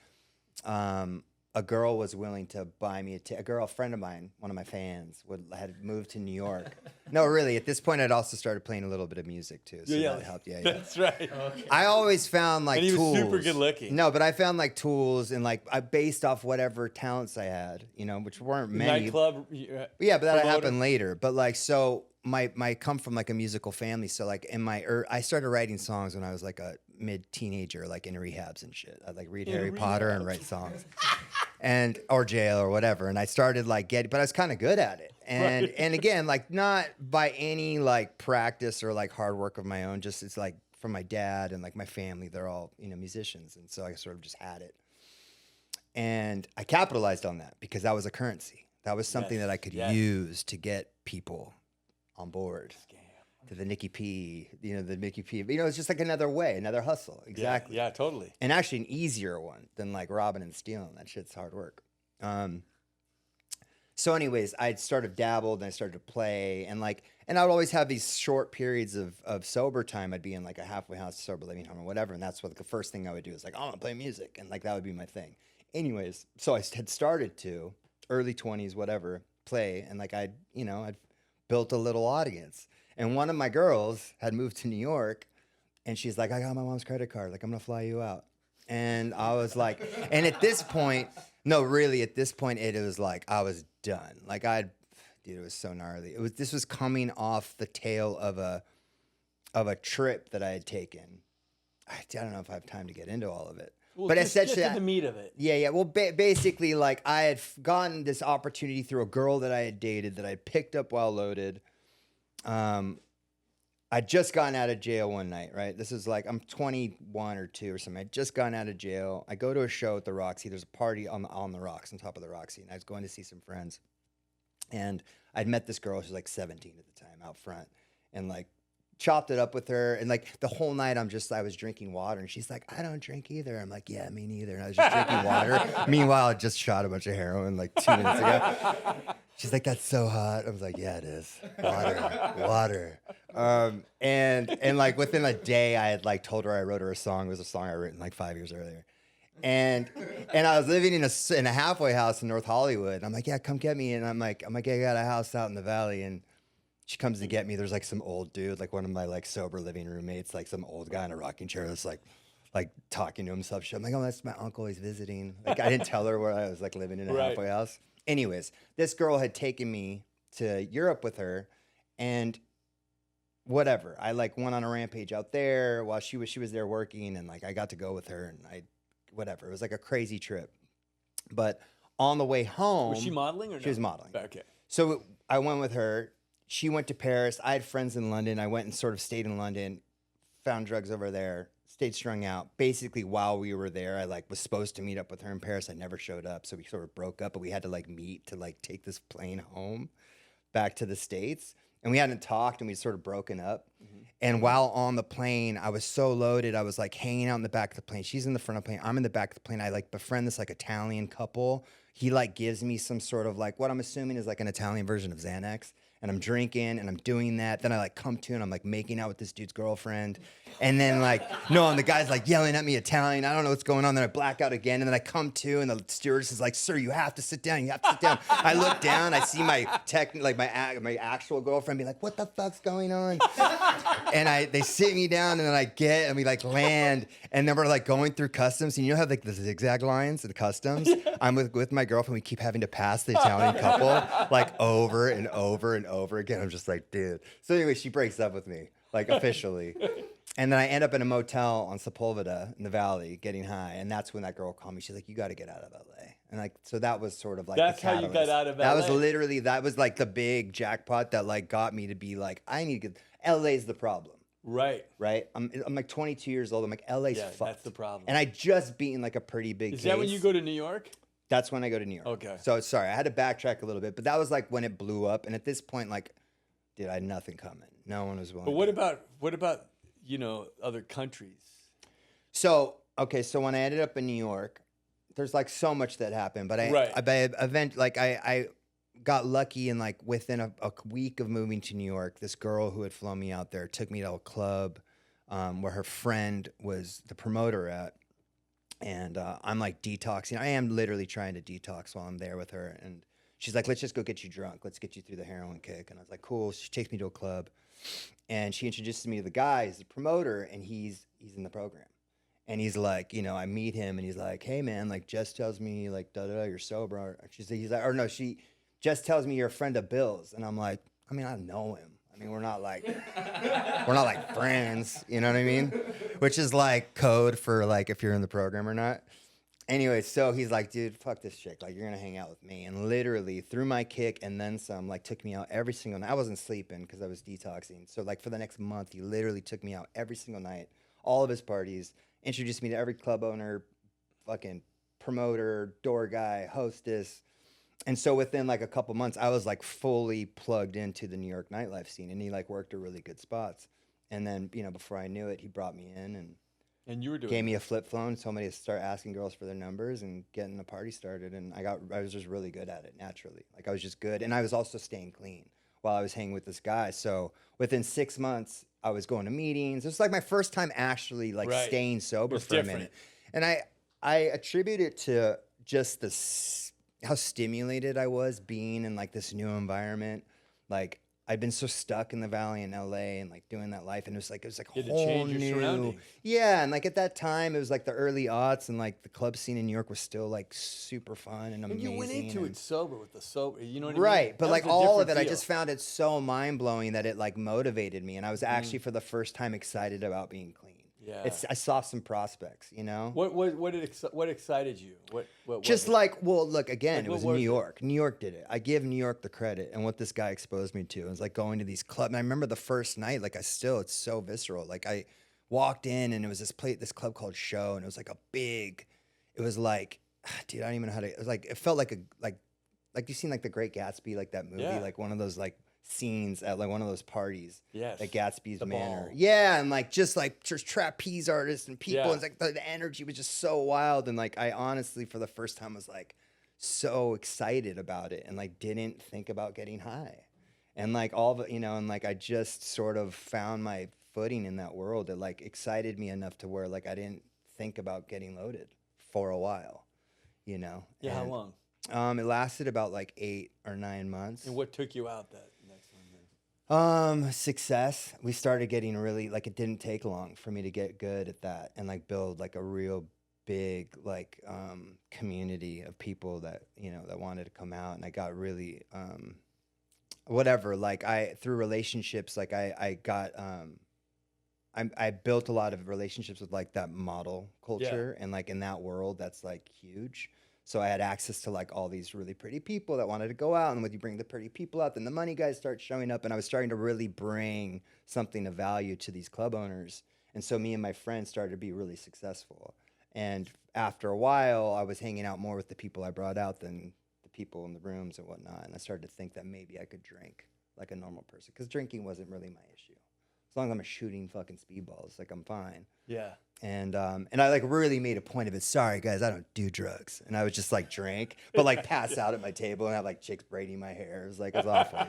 a girl was willing to buy me a girlfriend of mine, one of my fans, had moved to New York. No, really, at this point I'd also started playing a little bit of music too. So that helped. Yeah, yeah. That's right. I always found like And he was tools. super good looking. No, but I found like tools and like I based off whatever talents I had, which weren't many. Nightclub. Yeah, but that promoter. happened later. But like, so my come from like a musical family. So like I started writing songs when I was like a mid teenager, like in rehabs and shit. I'd like read In Harry Potter and rehabs. write songs, or jail or whatever. And I started like but I was kind of good at it. And Right. and again, like not by any like practice or like hard work of my own. Just it's like from my dad and like my family. They're all musicians, and so I sort of just had it. And I capitalized on that because that was a currency. That was something Yes, that I could yes. use to get people on board to the Nicky P, the Nicky P. It's just like another way, another hustle. Exactly. Yeah, totally. And actually an easier one than like robbing and stealing. That shit's hard work. So anyways, I'd sort of dabbled and I started to play and I would always have these short periods of sober time. I'd be in like a halfway house, sober living home or whatever. And that's what the first thing I would do is like, I want to play music. And like, that would be my thing. Anyways, so I had started to early 20s, whatever, play. And like, I'd built a little audience. And one of my girls had moved to New York and she's like, I got my mom's credit card. Like, I'm going to fly you out. And I was like, and at this point, no, really, at this point, it was like, I was done. Like dude, it was so gnarly. This was coming off the tail of a trip that I had taken. I don't know if I have time to get into all of it. Well, but just get essentially, to the meat of it. yeah. Well, basically, like I had gotten this opportunity through a girl that I had dated that I picked up while loaded. I'd just gotten out of jail one night, right? This is like, I'm 21 or 2 or something. I'd just gotten out of jail. I go to a show at the Roxy. There's a party on the Rocks, on top of the Roxy. And I was going to see some friends. And I'd met this girl, she was like 17 at the time, out front. And like, chopped it up with her. And like, the whole night I was drinking water. And she's like, I don't drink either. I'm like, yeah, me neither. And I was just drinking water. Meanwhile, I just shot a bunch of heroin like 2 minutes ago. She's like, that's so hot. I was like, yeah, it is. Water. And like within a day, I had like told her I wrote her a song. It was a song I written like 5 years earlier. And I was living in a halfway house in North Hollywood. And I'm like, yeah, come get me. And I'm like, I got a house out in the Valley. And she comes to get me. There's like some old dude, like one of my like sober living roommates, like some old guy in a rocking chair that's like talking to himself. I'm like, oh, that's my uncle. He's visiting. Like I didn't tell her where I was like living in a Right. halfway house. Anyways, this girl had taken me to Europe with her, and whatever. I like went on a rampage out there while she was there working, and like I got to go with her, and whatever. It was like a crazy trip. But on the way home, Was she modeling or no? She was modeling. Okay. So I went with her. She went to Paris. I had friends in London. I went and sort of stayed in London, found drugs over there, stayed strung out. Basically, while we were there, I like was supposed to meet up with her in Paris. I never showed up, so we sort of broke up. But we had to like meet to like take this plane home back to the States. And we hadn't talked, and we'd sort of broken up. And while on the plane, I was so loaded. I was like hanging out in the back of the plane. She's in the front of the plane. I'm in the back of the plane. I like befriend this like Italian couple. He like gives me some sort of like what I'm assuming is like an Italian version of Xanax. And I'm drinking and I'm doing that. Then I like come to and I'm like making out with this dude's girlfriend. And then like, no, and the guy's like yelling at me Italian. I don't know what's going on. Then I black out again. And then I come to and the stewardess is like, sir, you have to sit down. You have to sit down. I look down. I see my my actual girlfriend be like, what the fuck's going on? And they sit me down and then I get and we like land. And then we're like going through customs. And you know how like the zigzag lines in customs? I'm with my girlfriend. We keep having to pass the Italian couple like over and over and over again. I'm just like, dude. So anyway, she breaks up with me, like officially. And then I end up in a motel on Sepulveda in the Valley getting high. And that's when that girl called me. She's like, you got to get out of LA. And like, so that was sort of like That's the how you got catalyst. out of That LA. was literally, that was like the big jackpot that like got me to be like, I need to get, LA's the problem. Right. Right? I'm like 22 years old. I'm like, LA's Yeah, fucked. that's the problem. And I just beaten like a pretty big Is that when case. you go to New York? That's when I go to New York. Okay. So sorry, I had to backtrack a little bit, but that was like when it blew up. And at this point, like, dude, I had nothing coming. No one was willing. But what about other countries? So okay, so when I ended up in New York, there's like so much that happened, but I got lucky and like within a week of moving to New York, this girl who had flown me out there took me to a club where her friend was the promoter at. And I'm like detoxing. I am literally trying to detox while I'm there with her. And she's like, let's just go get you drunk. Let's get you through the heroin kick. And I was like, cool. She takes me to a club. And she introduces me to the guy. He's the promoter. And he's in the program. And he's like, I meet him. And he's like, hey, man, like Jess tells me like, da-da-da, you're sober. She Jess tells me you're a friend of Bill's. And I'm like, I mean, I know him. I mean, we're not like friends, you know what I mean? Which is like code for like if you're in the program or not. Anyway, so he's like, dude, fuck this chick. Like, you're gonna hang out with me. And literally through my kick and then some, like took me out every single night. I wasn't sleeping because I was detoxing. So like for the next month, he literally took me out every single night, all of his parties, introduced me to every club owner, fucking promoter, door guy, hostess. And so within like a couple months, I was like fully plugged into the New York nightlife scene, and he like worked at really good spots. And then, before I knew it, he brought me in And you were doing gave me a flip phone, told me to start asking girls for their numbers and getting the party started. And I was just really good at it naturally. Like I was just good. And I was also staying clean while I was hanging with this guy. So within 6 months, I was going to meetings. It was like my first time actually like Right. staying sober It's for different. a minute. And I attribute it to just how stimulated I was being in like this new environment. Like I'd been so stuck in the Valley in LA and like doing that life, and it was like You a had to whole change your new, surroundings. yeah. And like at that time, it was like the early aughts, and like the club scene in New York was still like super fun and And amazing. you went into and- it sober with the sober, you know what I mean? right, but That like was a all of it, different I deal. just found it so mind blowing that it like motivated me, and I was actually for the first time excited about being clean. Yeah. I saw some prospects, What excited you? What Just was it? like, well, look, again, Like, it what was was New it? York. New York did it. I give New York the credit and what this guy exposed me to. It was like going to these clubs. And I remember the first night, like it's so visceral. Like I walked in and it was this club called Show, and it was like it was like, dude, I don't even know how to, it was like, it felt like like you've seen like The Great Gatsby, like that movie, Yeah. like one of those like scenes at like one of those parties. Yes. At Gatsby's The Manor. ball. Yeah, and like just trapeze artists and people. Yeah. And it's like the energy was just so wild. And like I honestly, for the first time, was like so excited about it and like didn't think about getting high. And like all the, and like I just sort of found my footing in that world that like excited me enough to where like I didn't think about getting loaded for a while, Yeah, how And, long? It lasted about like 8 or 9 months. And what took you out that next one then? Success. We started getting really like it didn't take long for me to get good at that and like build like a real big like community of people that that wanted to come out, and I got really whatever, like I through relationships, like I got I built a lot of relationships with like that model culture, and like in that world that's like huge. So I had access to like all these really pretty people that wanted to go out, and when you bring the pretty people out, then the money guys start showing up, and I was starting to really bring something of value to these club owners. And so me and my friends started to be really successful. And after a while, I was hanging out more with the people I brought out than the people in the rooms and whatnot. And I started to think that maybe I could drink like a normal person, because drinking wasn't really my issue. As long as I'm shooting fucking speedballs, like I'm fine. Yeah. And I like really made a point of it. Sorry guys, I don't do drugs. And I would just like drink, but like pass out at my table and have like chicks braiding my hair. It was awful.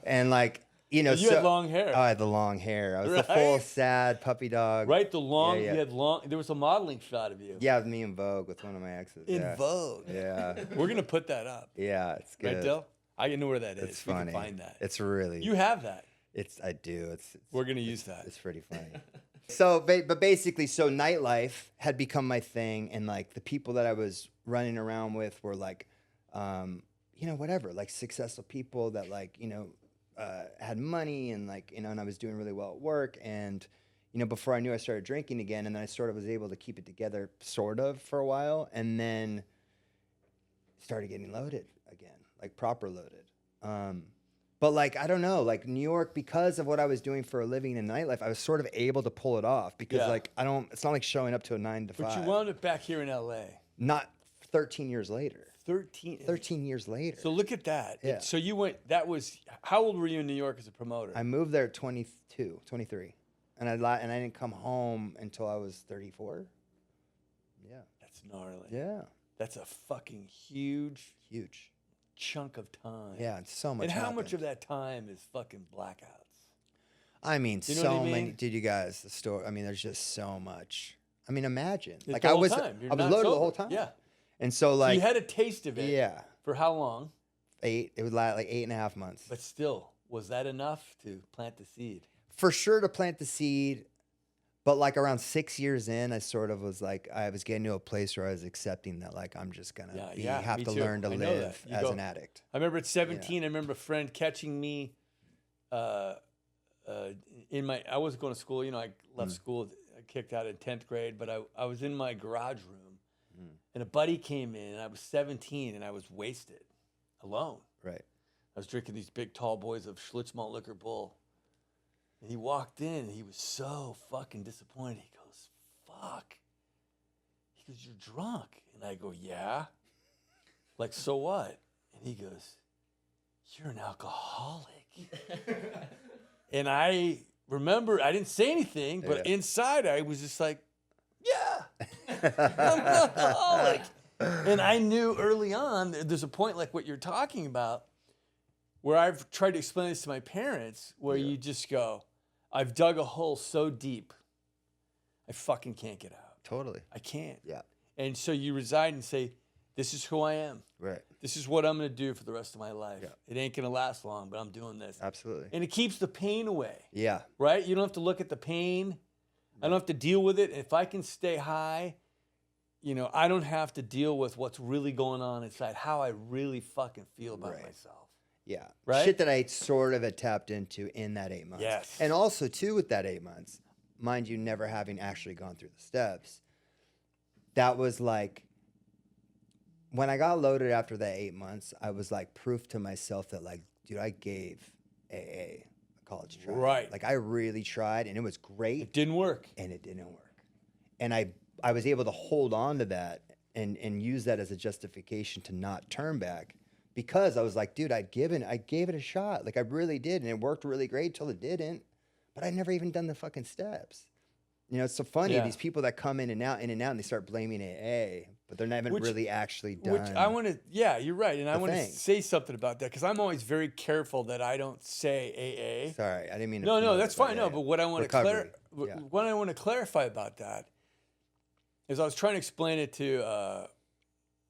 And like, You had long hair. I had the long hair. I was the Right? full sad puppy dog. Right, the long. Yeah. You had long. There was a modeling shot of you. Yeah, with me in Vogue with one of my exes. In yeah. Vogue. Yeah. We're gonna put that up. Yeah, it's good. Right, Dill? I know where that is. It's We funny. can find that. It's really. You have that. I do. It's We're gonna use that. It's pretty funny. So, but basically, so nightlife had become my thing, and like the people that I was running around with were like, whatever, like successful people that like, had money and like, and I was doing really well at work. And, before I knew, I started drinking again, and then I sort of was able to keep it together sort of for a while, and then started getting loaded again, like proper loaded. But like, I don't know, like New York, because of what I was doing for a living in nightlife, I was sort of able to pull it off because like, it's not like showing up to a 9 to 5. But you wound up back here in LA. Not 13 years later. 13 years later. So look at that. Yeah. So you went, how old were you in New York as a promoter? I moved there at 22, 23. And I didn't come home until I was 34. Yeah. That's gnarly. Yeah. That's a fucking huge Huge. chunk of time. Yeah, it's so much. And how happened. much of that time is fucking blackouts? I mean, You know what I so many. mean? Did you guys the story? I mean, there's just so much. I mean, imagine. It's Like the I whole was, time. You're I was not loaded the sober. whole time. Yeah. And so So like, you had a taste of it. yeah, For how long? 8. It was like 8.5 months. But still, was that enough to plant the seed? For sure to plant the seed. But like around 6 years in, I sort of was like, I was getting to a place where I was accepting that like I'm just gonna have me to too. learn to I know live that. You as go- an addict. I remember at 17, I remember a friend catching me in my, I wasn't going to school, I left school, I kicked out in 10th grade, but I was in my garage room and a buddy came in and I was 17 and I was wasted, alone. Right. I was drinking these big tall boys of Schlitz Malt Liquor Bull. And he walked in and he was so fucking disappointed. He goes, fuck. He goes, you're drunk. And I go, yeah. Like, so what? And he goes, you're an alcoholic. And I remember, I didn't say anything, but inside I was just like, yeah, I'm an alcoholic. And I knew early on, there's a point like what you're talking about, where I've tried to explain this to my parents, where you just go, I've dug a hole so deep, I fucking can't get out. Totally. I can't. Yeah. And so you reside and say, this is who I am. Right. This is what I'm going to do for the rest of my life. Yeah. It ain't going to last long, but I'm doing this. Absolutely. And it keeps the pain away, Yeah. right? You don't have to look at the pain. I don't have to deal with it. If I can stay high, I don't have to deal with what's really going on inside, how I really fucking feel about Right. myself. Yeah. Right? Shit that I sort of had tapped into in that 8 months. Yes. And also, too, with that 8 months, mind you, never having actually gone through the steps, that was like, when I got loaded after that 8 months, I was like proof to myself that, like, dude, I gave AA a college try. Right. Like, I really tried, and it was great. It didn't work. And it didn't work. And I was able to hold on to that and use that as a justification to not turn back, because I was like, dude, I gave it a shot. Like, I really did. And it worked really great till it didn't. But I'd never even done the fucking steps. It's so funny. Yeah. These people that come in and out, and they start blaming AA, but they're not really actually done. Which I want to, yeah, you're right. And I the want to thing. say something about that, because I'm always very careful that I don't say AA. Sorry, I didn't mean to. No, promote that's it, but fine. No, yeah. but what I want Recovery. to Yeah. what I want to clarify about that is I was trying to explain it to a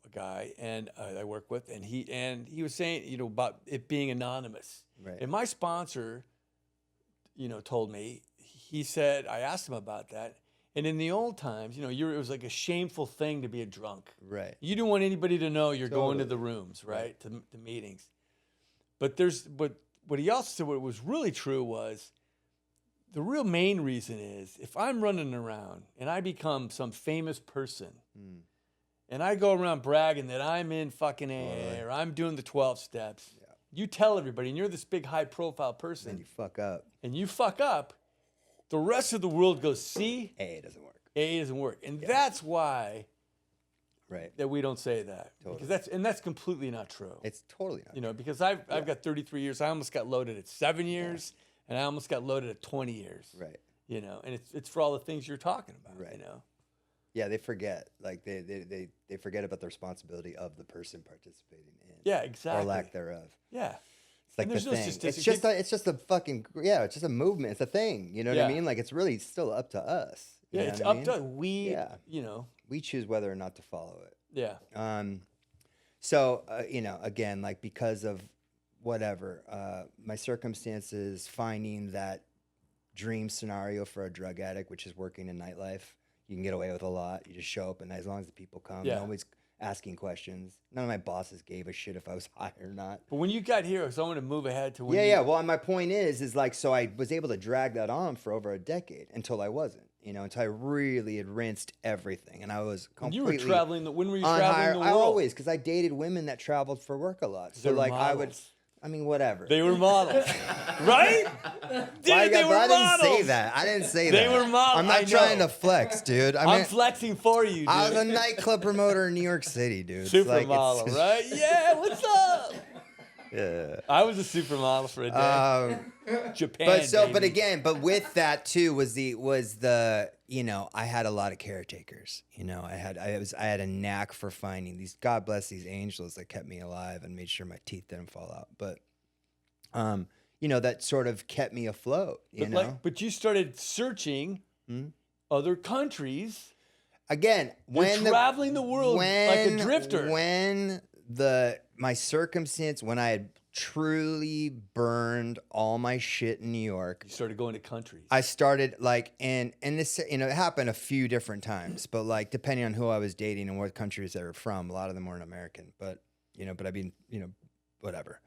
a guy, and I work with, and he was saying, about it being anonymous. Right. And my sponsor, told me, he said, I asked him about that. And in the old times, it was like a shameful thing to be a drunk. Right. You didn't want anybody to know you're going to Totally. the rooms, right? To meetings. But what he also said, what was really true was, the real main reason is, if I'm running around and I become some famous person, and I go around bragging that I'm in fucking AA or I'm doing the 12 steps, you tell everybody, and you're this big high profile person, And you fuck up. the rest of the world goes, see, AA doesn't work. AA doesn't work. And that's why Right. that we don't say that. Totally. Because that's completely not true. It's totally not. Because I've got 33 years. I almost got loaded at 7 years, and I almost got loaded at 20 years. Right. And it's for all the things you're talking about. Right. Yeah, they forget. Like they forget about the responsibility of the person participating in. Yeah, exactly. Or lack thereof. Yeah. It's like And the there's no thing. statistics. It's just a fucking it's just a movement. It's a thing. You know what I Yeah. mean? Like it's really still up to us. You Yeah, know it's what I up to mean? we. Yeah. We choose whether or not to follow it. Yeah. So again, like because of whatever, my circumstances, finding that dream scenario for a drug addict, which is working in nightlife, you can get away with a lot. You just show up, and as long as the people come, Yeah. nobody's asking questions. None of my bosses gave a shit if I was high or not. But when you got here, so I want to move ahead to when Yeah. Well, my point is like, so I was able to drag that on for over a decade until I wasn't. Until I really had rinsed everything, and I was When you completely. were traveling. When were you on traveling hire. the I world? always, because I dated women that traveled for work a lot. They So were like I would, models. I mean, whatever. They were models, right? Dude, Why, they but were I didn't models. say that. I didn't say They that. were models. I'm not I trying know. to flex, dude. I'm flexing for you, dude. I was a nightclub promoter in New York City, dude. It's Supermodel, right? Yeah. What's up? Yeah. I was a supermodel for a day. Japan. But with that too was the I had a lot of caretakers. I had a knack for finding these. God bless these angels that kept me alive and made sure my teeth didn't fall out. But that sort of kept me afloat. But you started searching other countries. Again, You're traveling the world like a drifter. When my circumstance, when I had truly burned all my shit in New York, You started going to countries. I started and this, it happened a few different times, but like depending on who I was dating and what countries they were from, a lot of them weren't American, but I mean, whatever.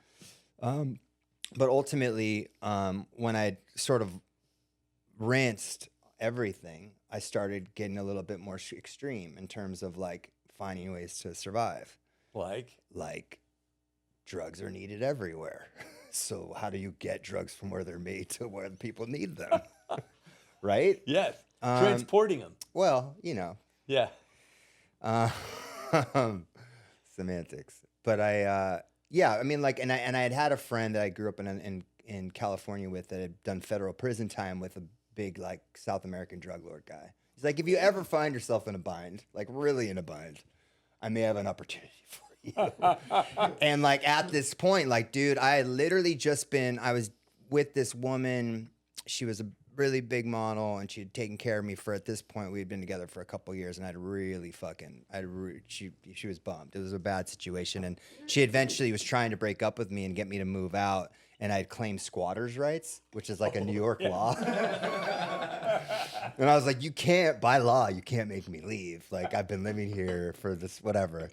But ultimately, when I sort of rinsed everything, I started getting a little bit more extreme in terms of like finding ways to survive. Like drugs are needed everywhere. So how do you get drugs from where they're made to where the people need them? Right? Yes. Transporting them. Well, Yeah. Semantics. But I mean, like, and I had a friend that I grew up in California with that had done federal prison time with a big like South American drug lord guy. He's like, if you ever find yourself in a bind, like really in a bind, I may have an opportunity for you. And like at this point, like, dude, I had literally I was with this woman. She was a really big model, and she had taken care of me for, at this point, we had been together for a couple of years, and she was bummed. It was a bad situation, and she eventually was trying to break up with me and get me to move out, and I had claimed squatters' rights, which is like a New York law. And I was like, by law, you can't make me leave. Like, I've been living here for this, whatever.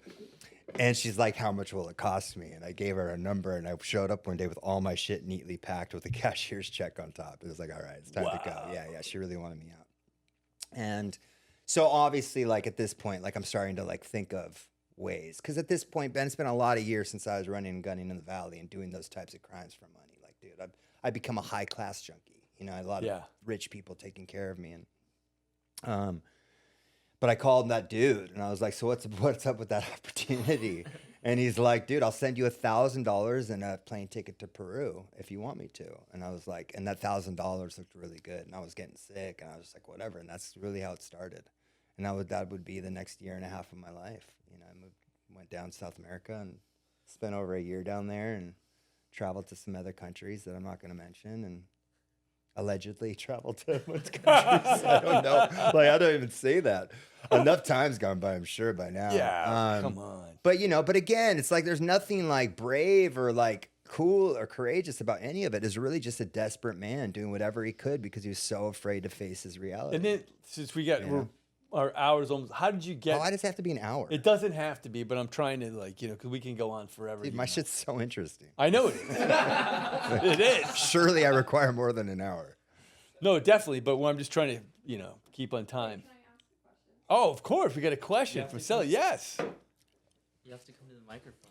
And she's like, how much will it cost me? And I gave her a number, and I showed up one day with all my shit neatly packed with a cashier's check on top. It was like, all right, it's time to go. Yeah, she really wanted me out. And so obviously, like at this point, like I'm starting to like think of ways. Because at this point, Ben, it's been a lot of years since I was running and gunning in the Valley and doing those types of crimes for money. Like, dude, I've become a high-class junkie. A lot of rich people taking care of me. And but I called that dude, and I was like, so what's up with that opportunity? And he's like, dude, I'll send you $1,000 and a plane ticket to Peru if you want me to. And I was like, and that $1,000 looked really good. And I was getting sick, and I was like, whatever. And that's really how it started. And that would be the next year and a half of my life. I went down to South America and spent over a year down there and traveled to some other countries that I'm not going to mention. And allegedly traveled to much countries. I don't know. Like, I don't even say that. Enough time's gone by, I'm sure, by now. Yeah, come on. But, but again, it's like there's nothing like brave or like cool or courageous about any of it. It's really just a desperate man doing whatever he could because he was so afraid to face his reality. And then since our hours almost, how did you get? Why does it have to be an hour? It doesn't have to be, but I'm trying to because we can go on forever. Dude, my shit's so interesting. I know it is. It is. Surely I require more than an hour. No, definitely. But I'm just trying to keep on time. Can I ask a question? Oh, of course. We got a question from Sally. Yes. You have to come to the microphone.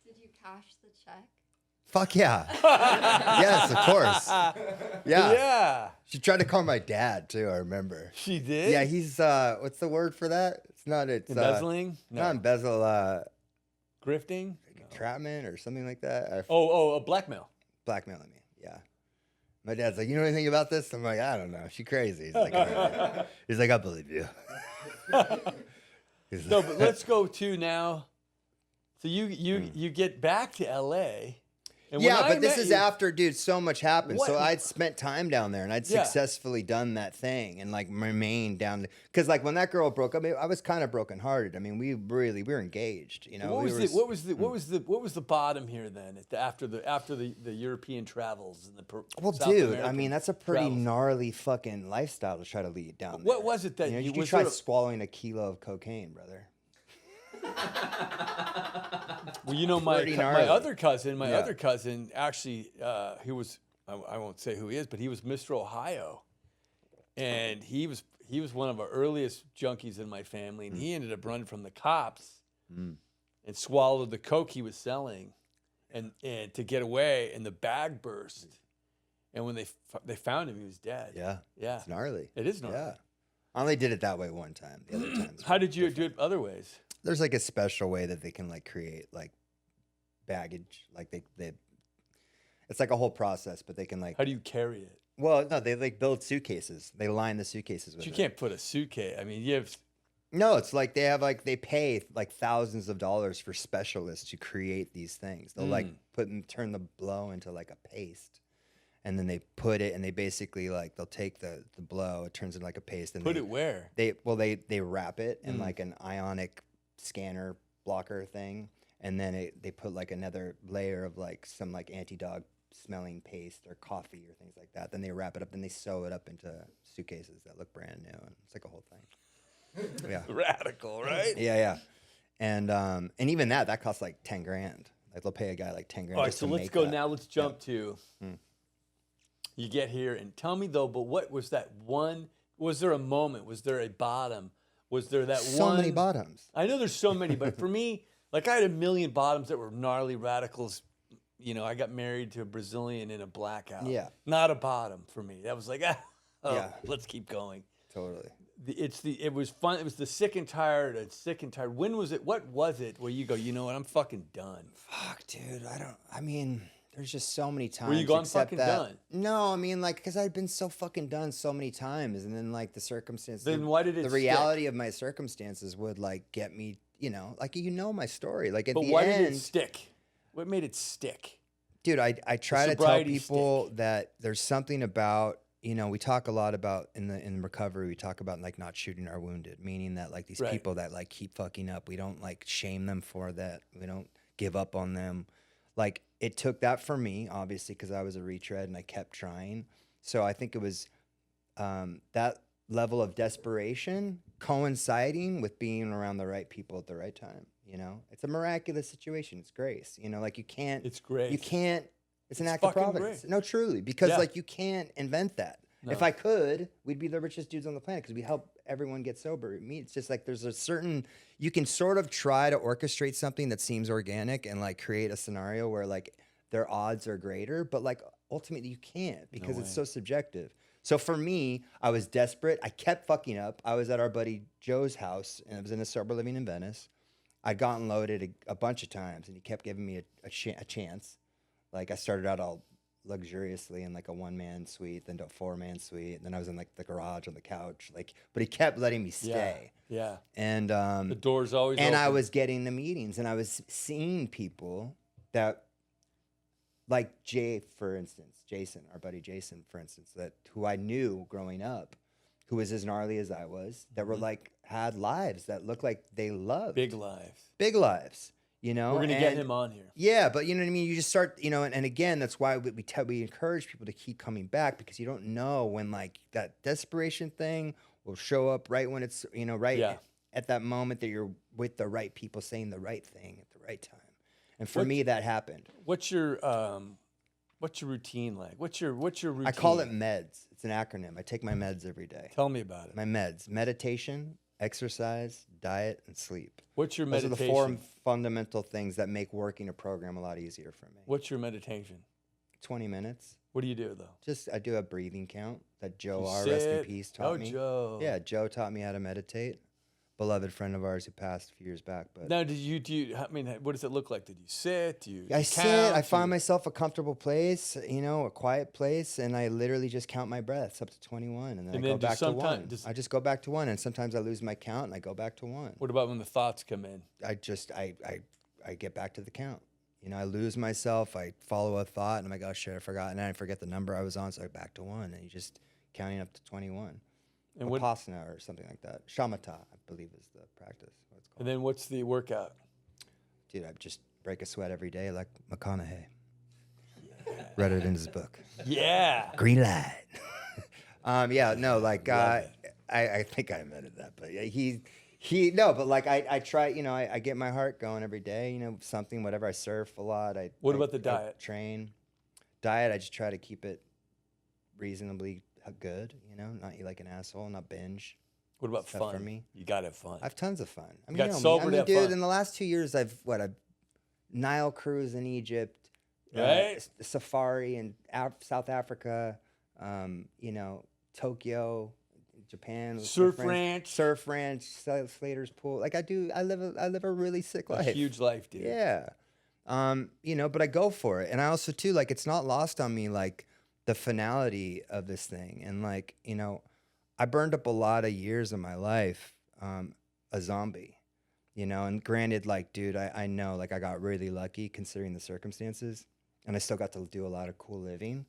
Did you cash the check? Fuck yeah. Yes, of course. Yeah. Yeah. She tried to call my dad too, I remember. She did. Yeah, he's what's the word for that? It's Embezzling. not embezzle, Grifting. entrapment or something like that. Blackmail. Blackmailing me. Yeah. My dad's like, you know anything about this? I'm like, I don't know. She crazy. He's like, all right. He's like, I believe you. He's No, like- but let's go to now. So you get back to L.A. And when yeah, I but this met is you- after, dude, so much happened. What? So I'd spent time down there and I'd Yeah. successfully done that thing and like remained down. Because like when that girl broke up, I was kind of brokenhearted. I mean, we were engaged, What was the bottom here then after the European travels and the Well, South dude, I American mean, that's a pretty travels? gnarly fucking lifestyle to try to lead down there. What was it that you was try there a- swallowing a kilo of cocaine, brother? Well, my Pretty gnarly. other cousin, Yeah. actually, he was I won't say who he is, but he was Mr. Ohio, and he was one of our earliest junkies in my family, and he ended up running from the cops and swallowed the coke he was selling, and to get away, and the bag burst, and when they found him, he was dead. Yeah. Yeah, It's gnarly. it is gnarly. Yeah. I only did it that way one time. The other times. How were did you different. do it other ways? There's like a special way that they can like create like baggage. Like they it's like a whole process, but they can like, How do you carry it? well, no, they like build suitcases. They line the suitcases with You it. can't put a suitcase. I mean, you have. No, it's like they pay like thousands of dollars for specialists to create these things. They'll like turn the blow into like a paste. And then they put it, and they basically like they'll take the blow, it turns into like a paste, and Put it where? they wrap it in like an ionic scanner blocker thing, and then they put like another layer of like some like anti-dog smelling paste or coffee or things like that. Then they wrap it up, and they sew it up into suitcases that look brand new, and it's like a whole thing. Yeah, Radical, right? yeah. And even that costs like 10 grand. Like they'll pay a guy like 10 grand. All right, just so to let's make go that. now. Let's jump to. You get here and tell me though. But what was that one? Was there a moment? Was there a bottom? Was there that So one? many bottoms. I know there's so many, but for me, like I had a million bottoms that were gnarly radicals. I got married to a Brazilian in a blackout. Yeah. Not a bottom for me. That was like, Yeah. let's keep going. Totally. It was fun. It was the sick and tired. When was it? What was it where you go, you know what? I'm fucking done. Fuck, dude. I mean, there's just so many times. Were you gone except fucking that, done? No, I mean, like, because I'd been so fucking done so many times. And then, like, the circumstances. Then why did it The stick? reality of my circumstances would, like, get me, like, my story. Like, at But the why end. did it stick? What made it stick? Dude, I try to tell sobriety people stick. that there's something about, we talk a lot about in recovery, we talk about like not shooting our wounded, meaning that like these Right. people that like keep fucking up, we don't like shame them for that. We don't give up on them. Like it took that for me, obviously, because I was a retread and I kept trying. So I think it was that level of desperation coinciding with being around the right people at the right time. It's a miraculous situation. It's grace. Like you can't. It's grace. You can't. It's an It's act of fucking providence. grace. No, truly, because Yeah. like you can't invent that. No. If I could, we'd be the richest dudes on the planet because we help everyone get sober. It's just like there's a certain, you can sort of try to orchestrate something that seems organic and like create a scenario where like their odds are greater, but like ultimately you can't because it's way. so subjective. So for me, I was desperate. I kept fucking up. I was at our buddy Joe's house and I was in a sober living in Venice. I'd gotten loaded a bunch of times and he kept giving me a chance. Like I started out all luxuriously in like a 1-man suite, then to a 4-man suite, and then I was in like the garage on the couch. Like, but he kept letting me stay. Yeah. And The door's always and open. I was getting the meetings, and I was seeing people that like for instance, Jason, our buddy Jason, for instance, who I knew growing up, who was as gnarly as I was, that were like had lives that looked like they loved Big lives. big lives, you know. We're gonna get And him on here. yeah, but you know what I mean. You just start, you know, and again, that's why we encourage people to keep coming back, because you don't know when like that desperation thing will show up right when it's, you know, right Yeah. at that moment that you're with the right people saying the right thing at the right time. And for What- me, that happened. What's your routine like? What's your routine? I call it meds. It's an acronym. I take my meds every day. Tell me about it. My meds: meditation, exercise, diet, and sleep. What's your Those meditation? are the 4 fundamental things that make working a program a lot easier for me. What's your meditation? 20 minutes. What do you do though? Just I do a breathing count that Joe You R. Rest in sit. peace taught Oh, me. Joe. Yeah, Joe taught me how to meditate. Beloved friend of ours who passed a few years back. But Now, do you? I mean, what does it look like? Did you sit? Do you? I count? sit. I Do find you- myself a comfortable place, you know, a quiet place, and I literally just count my breaths up to 21, and then And I then go do back to sometime- 1. does- I just go back to 1, and sometimes I lose my count, and I go back to 1. What about when the thoughts come in? I get back to the count. You know, I lose myself. I follow a thought, and I'm like, oh shit, I forgot, and then I forget the number I was on, so I back to 1, and you just counting up to 21. And what? Vipassana or something like that. Shamatha, I believe, is the practice. What it's called. And then what's the workout? Dude, I just break a sweat every day like McConaughey. Read it in his book. Yeah. Green light. Yeah, no, like Love it. I think I invented that, but yeah, no, but like I try, you know, I get my heart going every day, you know, something, whatever. I surf a lot. What about the I diet? train. Diet, I just try to keep it reasonably good, you know, not eat like an asshole, not binge. What about Stuff fun? for me. You gotta have fun. I have tons of fun. I mean, got you know me. sober I to mean, have dude, fun. in the last 2 years, I've Nile cruise in Egypt, Right? safari in South Africa, you know, Tokyo, Japan, with my Surf friends. ranch. Surf ranch, Slater's pool. Like I live a really sick A life. huge life, dude. Yeah. You know, but I go for it. And I also too, like, it's not lost on me, like, the finality of this thing. And like, you know, I burned up a lot of years of my life, a zombie, you know, and granted, like, dude, I know, like, I got really lucky considering the circumstances, and I still got to do a lot of cool living.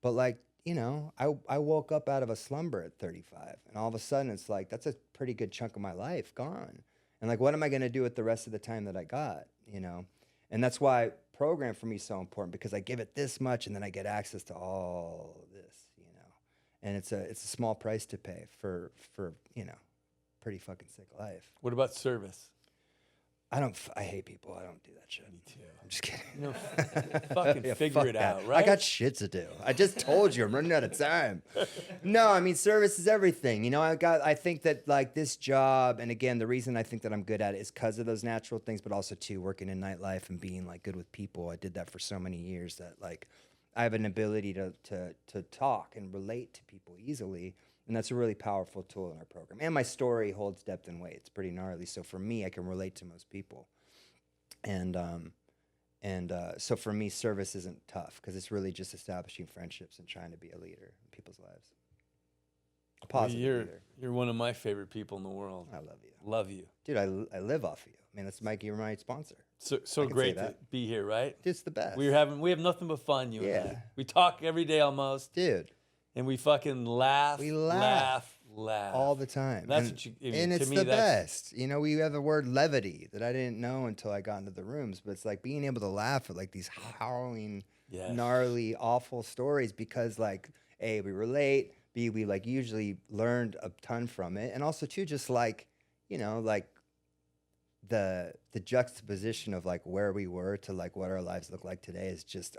But like, you know, I woke up out of a slumber at 35, and all of a sudden it's like, that's a pretty good chunk of my life gone. And like, what am I going to do with the rest of the time that I got, you know? And that's why program for me is so important, because I give it this much and then I get access to all of this, you know? And it's a small price to pay for, you know, pretty fucking sick life. What about service? I hate people. I don't do that shit. Me too. I'm just kidding. You know, fucking Yeah, figure fuck it that. out, right? I got shit to do. I just told you I'm running out of time. No, I mean, service is everything. You know, I think that like this job, and again, the reason I think that I'm good at it is because of those natural things, but also too working in nightlife and being like good with people. I did that for so many years that like I have an ability to talk and relate to people easily. And that's a really powerful tool in our program. And my story holds depth and weight. It's pretty gnarly. So for me, I can relate to most people. And so for me, service isn't tough because it's really just establishing friendships and trying to be a leader in people's lives. A Well, positive leader. you're one of my favorite people in the world. I love you. Love you. Dude, I live off of you. I mean, that's Mikey, you're my sponsor. So I can say great to that. be here, right? Dude, it's the best. We have nothing but fun, you and Yeah. I. We talk every day almost, Dude, and we fucking laugh. We laugh. laugh. all the time. That's and, what you. I mean, and to it's me, the that's- best. You know, we have the word levity that I didn't know until I got into the rooms, but it's like being able to laugh at like these harrowing, Yes. gnarly, awful stories because like, A, we relate, B, we like usually learned a ton from it. And also too, just like, you know, like the juxtaposition of like where we were to like what our lives look like today is just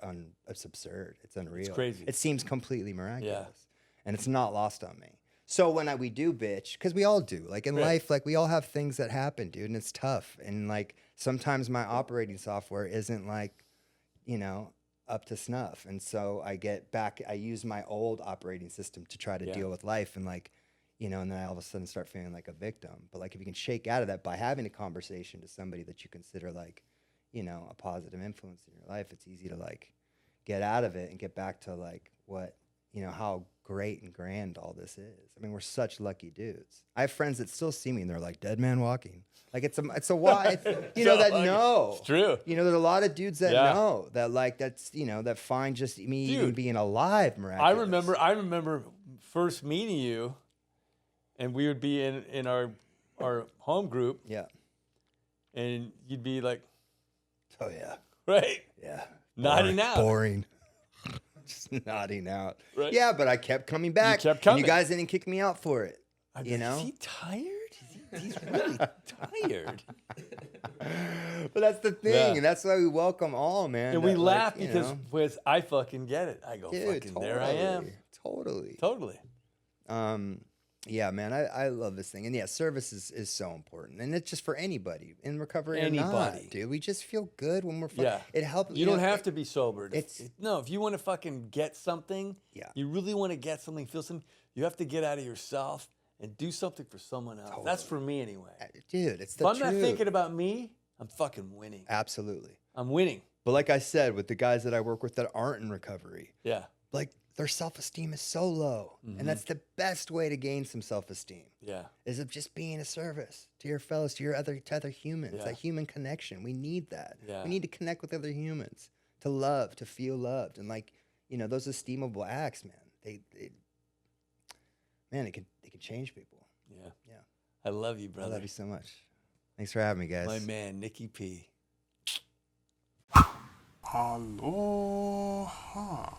it's absurd. It's unreal. crazy. It seems completely miraculous. And it's not lost on me. So when we do bitch, because we all do, like in Right. life, like we all have things that happen, dude, and it's tough. And like sometimes my operating software isn't like, you know, up to snuff. And so I use my old operating system to try to Yeah. deal with life and like, you know, and then I all of a sudden start feeling like a victim. But like if you can shake out of that by having a conversation to somebody that you consider like, you know, a positive influence in your life, it's easy to like get out of it and get back to like what, you know, how great and grand all this is. I mean, we're such lucky dudes. I have friends that still see me and they're like, dead man walking. Like it's a why, you know, that know. It's true. You know, there's a lot of dudes that Yeah. know that, like, that's, you know, that find just me even Dude, being alive miraculous. I remember first meeting you, and we would be in our home group, Yeah. and you'd be like, Oh yeah. right, Yeah. nodding out. Boring. Just nodding out. Right. Yeah, but I kept coming back. kept And coming. you guys didn't kick me out for it. I'd be You like, know? is he tired? He's really tired. But that's the thing, Yeah. and that's why we welcome all, man. And we that, like, laugh you because know, with I fucking get it. I go, dude, fucking there I am. Totally. Totally. Yeah, man, I love this thing. And yeah, service is so important. And it's just for anybody in recovery or not, Anybody. dude. We just feel good when we're Yeah. It helps. You don't have to be sober. it's- If you want to fucking get something, Yeah. you really want to get something, feel something, you have to get out of yourself and do something for someone else. That's for me anyway. Dude, it's If the I'm truth. not thinking about me, I'm fucking winning. Absolutely. I'm winning. But like I said, with the guys that I work with that aren't in recovery, Yeah. like their self-esteem is so low. And that's the best way to gain some self-esteem. Yeah. Is of just being a service to your fellows, to other humans. Yeah. That human connection. We need that. Yeah. We need to connect with other humans, to love, to feel loved, and like, you know, those esteemable acts, man. They can change people. Yeah. Yeah. I love you, brother. I love you so much. Thanks for having me, guys. My man, Nicky P. Aloha.